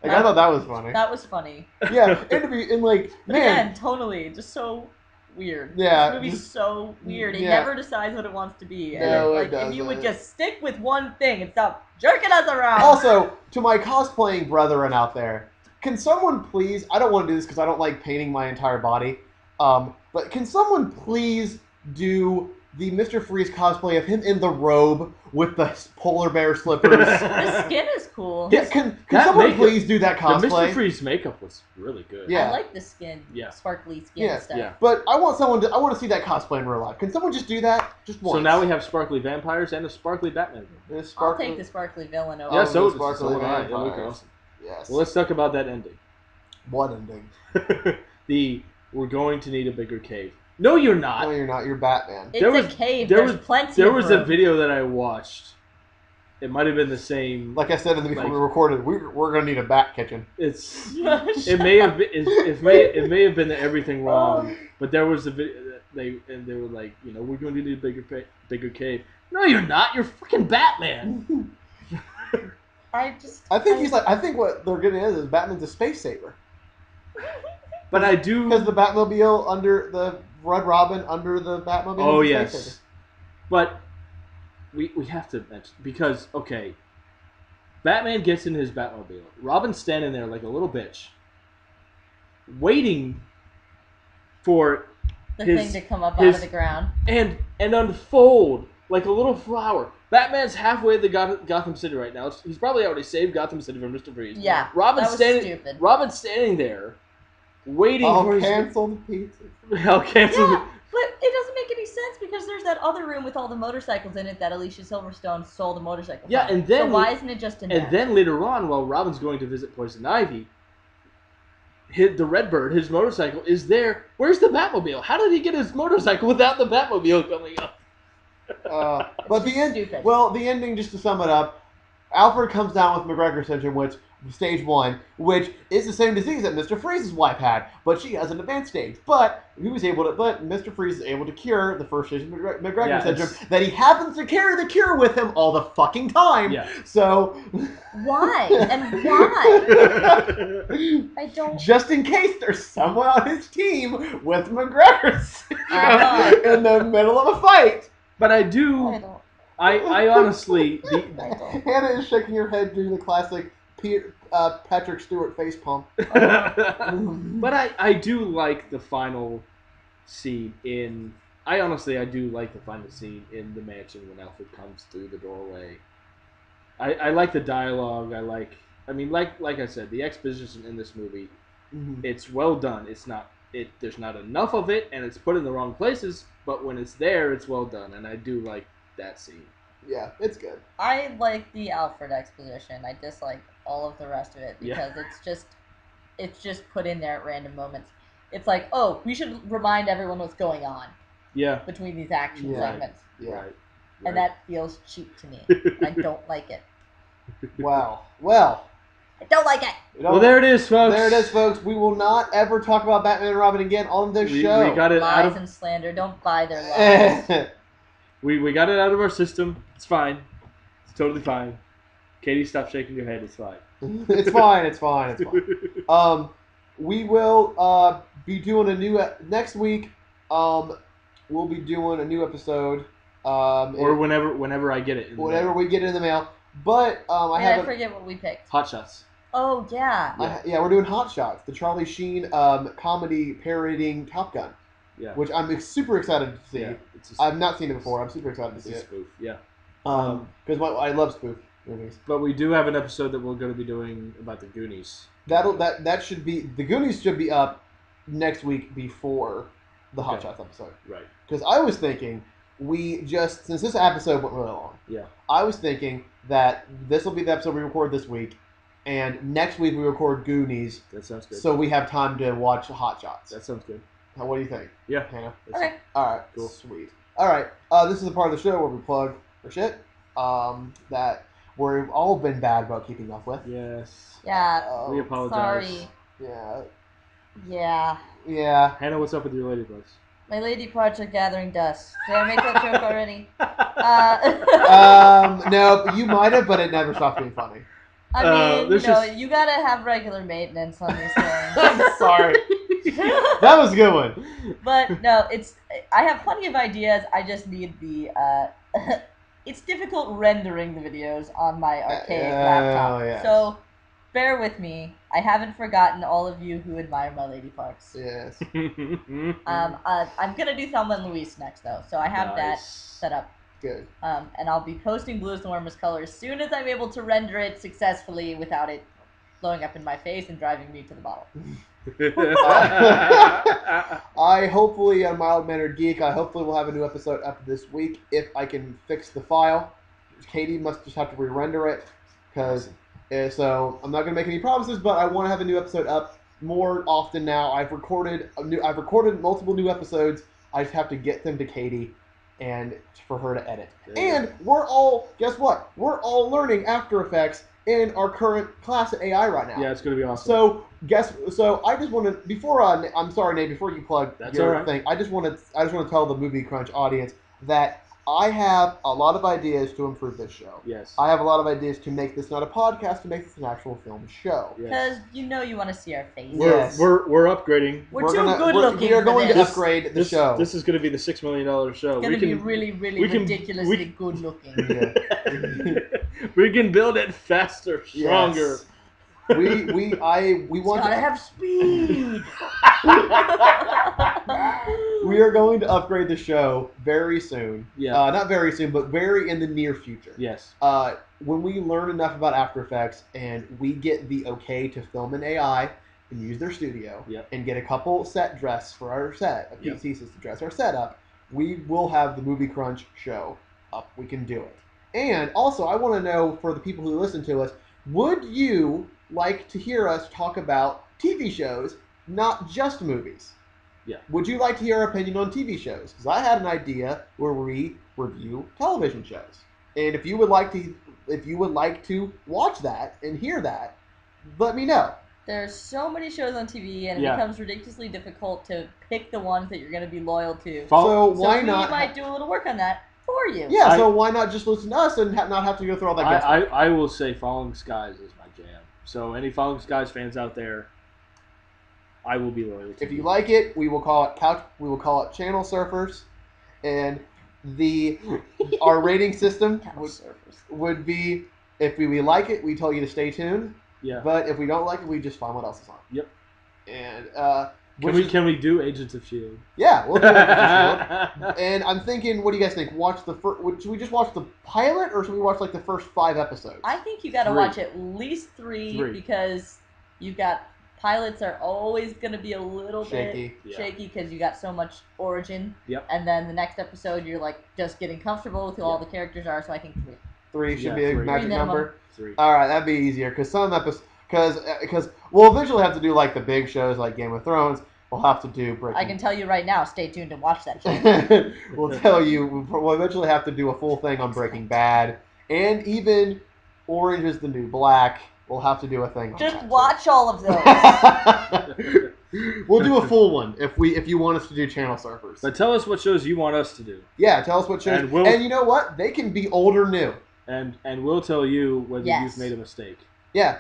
thought that was funny. that was funny. Yeah, and like, But man, again, totally, just so weird. Yeah, This movie's just- so weird. It yeah. never decides what it wants to be. And No, it if you would doesn't. just stick with one thing and stop jerking us around. also to my cosplaying brethren out there, can someone please? I don't want to do this because I don't like painting my entire body. But can someone please do the Mr. Freeze cosplay of him in the robe with the polar bear slippers? The skin is cool. Yeah, can that someone makeup- please do that The Mr. cosplay? Freeze makeup was really good. Yeah. I like the skin. Yeah. Sparkly skin Yeah, stuff. yeah. But I want to see that cosplay in real life. Can someone just do that? Just once. So now we have sparkly vampires and a sparkly Batman. This I'll sparkly- take the sparkly villain over. Yeah, Oh, so the sparkly so would I. That would be vampires. awesome. Yes. Well, let's talk about that ending. What ending? We're going to need a bigger cave. No, you're not. No, you're not. You're Batman. It's There a was- cave. there There's was- plenty. There of was a room. video that I watched. It might have been the same. Like I said before Like- we recorded, we're gonna need a bat kitchen. It's. It may have been. It may have been everything wrong. But there was a video that they were like, we're going to need a bigger cave. No, you're not. You're fucking Batman. I think what they're getting is Batman's a space saver But I do. because the Batmobile under the Red Robin under the Batmobile. Oh is a yes. space saver. But we have to mention because Batman gets in his Batmobile. Robin's standing there like a little bitch, waiting for the his- thing to come up out his- of the ground. and unfold like a little flower. Batman's halfway to Gotham City right now. He's probably already saved Gotham City from Mr. Freeze. Yeah, Robin's that was standing. stupid. Robin's standing there, waiting for I'll his. cancel the pizza. I'll cancel. Yeah, but it doesn't make any sense because there's that other room with all the motorcycles in it that Alicia Silverstone sold a motorcycle. Yeah, from. and then so why isn't it just in there? And then later on, while Robin's going to visit Poison Ivy, the Redbird, his motorcycle, is there. Where's the Batmobile? How did he get his motorcycle without the Batmobile coming up? But the end. stupid. Well, the ending. Just to sum it up, Alfred comes down with McGregor syndrome, which stage 1, which is the same disease that Mr. Freeze's wife had, but she has an advanced stage. But Mr. Freeze is able to cure the first stage of McGregor Yeah, syndrome. it's- That he happens to carry the cure with him all the fucking time. Yeah. So, Why? And why? I don't. just in case there's someone on his team with McGregor syndrome in the middle of a fight. But I I do. don't. I honestly. I don't. Hannah is shaking her head doing the classic Patrick Stewart face pump. But I do like the final scene in. I do like the final scene in the mansion when Alfred comes through the doorway. I like the dialogue. Like I said, the exposition in this movie, it's well done. There's not enough of it, and it's put in the wrong places. But when it's there, it's well done, and I do like that scene. Yeah, it's good. I like the Alfred exposition. I dislike all of the rest of it because it's just put in there at random moments. It's like, oh, we should remind everyone what's going on Yeah. between these action Yeah. segments, Yeah. Right. and that feels cheap to me. I don't like it. Wow. Well. I don't like it. Well, there it is, folks. There it is, folks. We will not ever talk about Batman and Robin again on this show. We got it out Lies of and slander. Don't buy their lies. we got it out of our system. It's fine. It's totally fine. Katie, stop shaking your head. It's fine. It's fine. It's fine. It's fine. We will be doing a new next week. We'll be doing a new episode. Or whenever I get it. Whenever we get it in the mail. But I forget what we picked. Hot Shots. Oh yeah. Yeah, we're doing Hot Shots, the Charlie Sheen comedy parodying Top Gun. Yeah. Which I'm super excited to see. Yeah, I've not seen it before. I'm super excited to see it. Spoof. Yeah. Because I love spoof movies. But we do have an episode that we're going to be doing about the Goonies. That should be the Goonies should be up next week before the Hot Shots episode. Right. Because I was thinking since this episode went really long. Yeah. I was thinking that this will be the episode we record this week, and next week we record Goonies. That sounds good. So we have time to watch Hot Shots. That sounds good. What do you think? Yeah. Hannah? Okay. All right. Cool. Sweet. All right. This is the part of the show where we plug for shit that we've all been bad about keeping up with. Yes. Yeah. We apologize. Sorry. Yeah. Yeah. Yeah. Hannah, what's up with your ladybugs? My lady parts are gathering dust. Did I make that joke already? No, you might have, but it never stopped being funny. I mean, you gotta have regular maintenance on these things. I'm sorry. That was a good one. But no, I have plenty of ideas. I just need the. It's difficult rendering the videos on my archaic laptop. Yes. So bear with me. I haven't forgotten all of you who admire my lady parts. Yes. I'm gonna do Thelma and Louise next though, so I have that set up. Good. And I'll be posting Blue is the Warmest Color as soon as I'm able to render it successfully without it blowing up in my face and driving me to the bottle. I hopefully, a mild-mannered geek, hopefully we'll have a new episode up this week if I can fix the file. Katie must just have to re-render it, because so I'm not going to make any promises, but I want to have a new episode up more often now. I've recorded multiple new episodes. I just have to get them to Katie and for her to edit. And guess what? We're all learning After Effects in our current class at AI right now. Yeah, it's going to be awesome. So I just want to I'm sorry, Nate, before you plug your thing, I just want to tell the Movie Crunch audience that I have a lot of ideas to improve this show. Yes. I have a lot of ideas to make this not a podcast, to make this an actual film show. Because you want to see our faces. We're upgrading. We're too good looking. We are going to upgrade the show. This is going to be the $6 million show. It's going to be really, really ridiculously good looking. Yeah. We can build it faster, stronger. Yes. We want to have speed. We are going to upgrade the show very soon. Yeah. Not very soon, but very in the near future. Yes. When we learn enough about After Effects and we get the okay to film in AI and use their studio and get a couple set dress for our set, a PC to dress our set up, we will have the Movie Crunch show up. We can do it. And also, I want to know, for the people who listen to us, would you like to hear us talk about TV shows, not just movies? Yeah. Would you like to hear our opinion on TV shows? Because I had an idea where we review television shows. And if you would like to watch that and hear that, let me know. There's so many shows on TV, and it becomes ridiculously difficult to pick the ones that you're going to be loyal to. So why not? We might do a little work on that for you. Yeah, so why not just listen to us and not have to go through all that guesswork? I will say Falling Skies is my jam. So any Falling Skies fans out there, I will be loyal to. If you like it, we will call it Channel Surfers, and our rating system would be, if we like it, we tell you to stay tuned. Yeah. But if we don't like it, we just find what else is on. Yep. And can we do Agents of S.H.I.E.L.D.? Yeah, we'll do Agents of S.H.I.E.L.D. And I'm thinking, what do you guys think? Should we just watch the pilot, or should we watch the first 5 episodes? I think you got to watch at least 3 because you've got pilots are always going to be a little bit shaky because you got so much origin. Yep. And then the next episode, you're just getting comfortable with who all the characters are. So I think 3. 3 should be a magic number. 3. All right, that'd be easier because some episodes, because we'll eventually have to do the big shows like Game of Thrones. We'll have to do Breaking. I can tell you right now, stay tuned and watch that show. We'll eventually have to do a full thing on Breaking Bad, and even Orange is the New Black. We'll have to do a thing. Just watch all of those. We'll do a full one if you want us to do Channel Surfers. But tell us what shows you want us to do. Yeah, tell us what shows. And you know what? They can be old or new. And we'll tell you whether Yes. you've made a mistake. Yeah.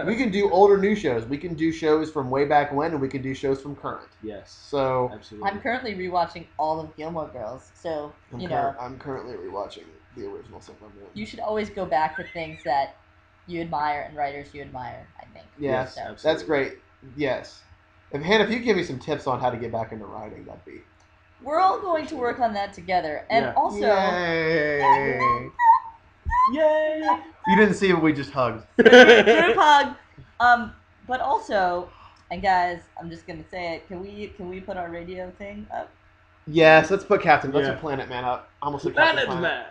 We can do older new shows. We can do shows from way back when, and we can do shows from current. Yes. So Absolutely. I'm currently rewatching all of Gilmore Girls, so I'm currently rewatching the original Sailor Moon. you should always go back to things that you admire and writers you admire. I think. Yes, So, absolutely. that's great. Yes. If you give me some tips on how to get back into writing, that'd be. we're all going to work on that together, and Yeah. also. Yay! Yay! You didn't see what we just hugged. Group hug. But also, and guys, I'm just gonna say it. Can we put our radio thing up? Yes, let's put Captain. Let's Yeah. put Planet Man up. I almost said Captain Planet Planet. Man.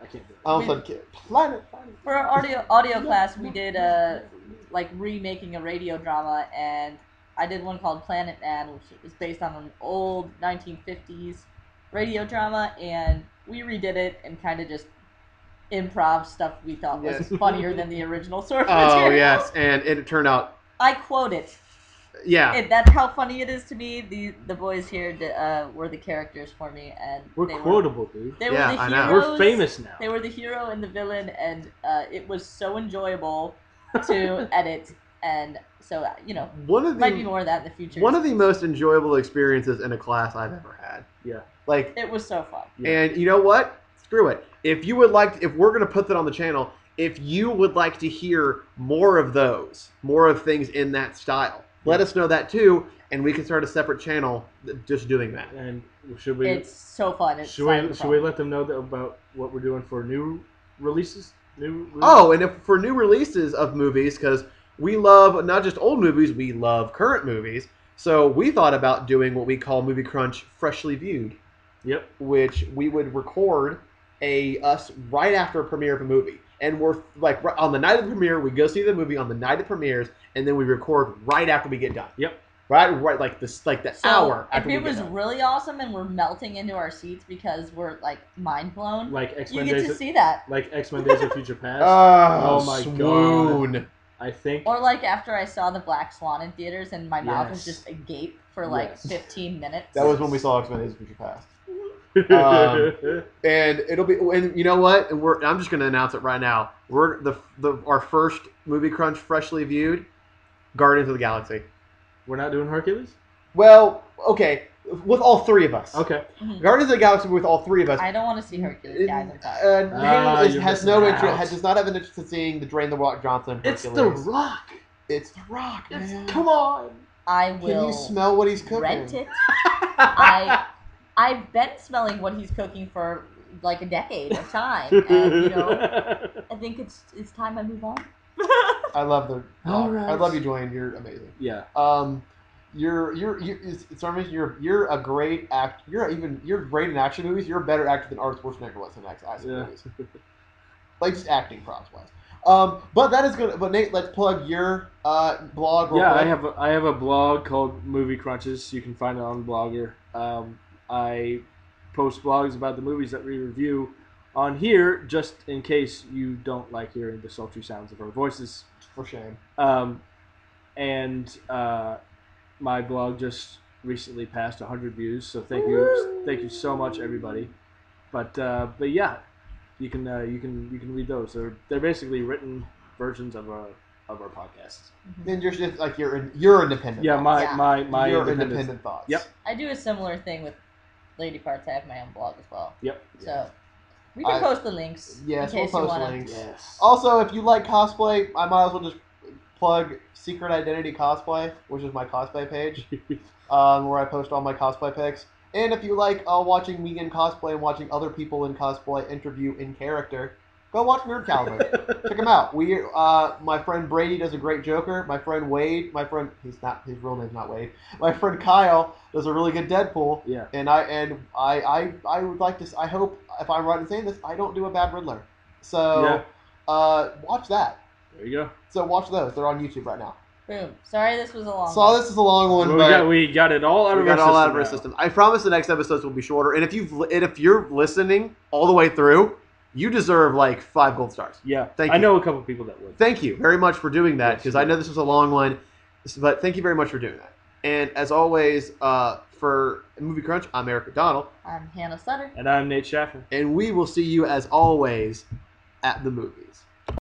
I can't do it. I almost said Planet. For our audio class, we did like remaking a radio drama, and I did one called Planet Man, which is based on an old 1950s radio drama, and we redid it and kind of just improv stuff we thought was Yes. funnier than the original source Oh material. yes, and it turned out. I quote it. Yeah. That's how funny it is to me. The boys here were the characters for me, and We're they quotable, dude. They Yeah, were the I know. heroes. We're famous now. They were the hero and the villain, and it was so enjoyable to edit. And so One of might be the more of that in the future. one of the most enjoyable experiences in a class I've ever had. Yeah. Like, It was so fun. Yeah. and you know what? Screw it. If you would like, if we're gonna put that on the channel, if you would like to hear more of those, more of things in that style, let us know that too, and we can start a separate channel just doing that. And should we? It's so fun. It's Should we let them know about what we're doing for new releases? Oh, and if for new releases of movies, because we love not just old movies, we love current movies. So we thought about doing what we call Movie Crunch Freshly Viewed, Yep. which we would record us right after a premiere of a movie. And we're like on the night of the premiere, we go see the movie on the night it premieres, and then we record right after we get done. Yep. Right, like the So hour if after we it get was done. really awesome and we're melting into our seats because we're like mind blown, Like you X-Men get Days. to see that. Like X-Men Days of Future Past. Oh, Oh my swoon. I think. Or like after I saw the Black Swan in theaters and my mouth was Yes. just agape for like Yes. 15 minutes. That was when we saw X-Men Days of Future Past. And it'll be, and you know what? And I'm just going to announce it right now. We're our first Movie Crunch Freshly Viewed, Guardians of the Galaxy. We're not doing Hercules? Well, okay, with all three of us. Okay. Mhm. Guardians of the Galaxy with all three of us. I don't want to see Hercules, guys. I'm sorry. Hayden you're has missing no out. interest. Does not have an interest in seeing the Drain the Rock Johnson. It's The Hercules. Rock. It's the Rock. It's, Man. come on. I Can will you smell what he's cooking? rent it. I've been smelling what he's cooking for like a decade of time, and I think it's time I move on. I love the. All right. I love you, Dwayne. You're amazing. Yeah. You're a great act. You're great in action movies. You're a better actor than Arnold Schwarzenegger was in action Yeah. movies. Like just acting props wise. But that is good. But Nate, let's plug your blog. Real Yeah, quick. I have a blog called Movie Crunches. You can find it on Blogger. I post blogs about the movies that we review on here, just in case you don't like hearing the sultry sounds of our voices. For shame. And my blog just recently passed 100 views, so thank you so much, everybody. But yeah, you can read those. They're basically written versions of our podcasts. Then you're just like your independent. Yeah, thoughts. my your independent. independent thoughts. Yep. I do a similar thing with Lady Parts. I have my own blog as well. Yep. So we can post the links. Yes, in we'll case you post wanna... links. Yes. Also, if you like cosplay, I might as well just plug Secret Identity Cosplay, which is my cosplay page, where I post all my cosplay pics. And if you like watching me in cosplay and watching other people in cosplay interview in character, go watch Nerd Caliber. Check him out. My friend Brady does a great Joker. My friend Wade, his real name's not Wade. My friend Kyle does a really good Deadpool. Yeah. And I would like to. I hope, if I'm right in saying this, I don't do a bad Riddler. So watch that. There you go. So watch those. They're on YouTube right now. Boom. Sorry, this was a long. So this is a long one, Well, but we got it all out we of got our it all system out of our now. system. I promise the next episodes will be shorter. And if you're listening all the way through, you deserve like 5 gold stars. Yeah. Thank I you. know a couple people that would. Thank you very much for doing that, Yes, because you I did. know this was a long one. But thank you very much for doing that. And as always, for Movie Crunch, I'm Eric McDonald. I'm Hannah Sutter. And I'm Nate Schaffen. And we will see you, as always, at the movies.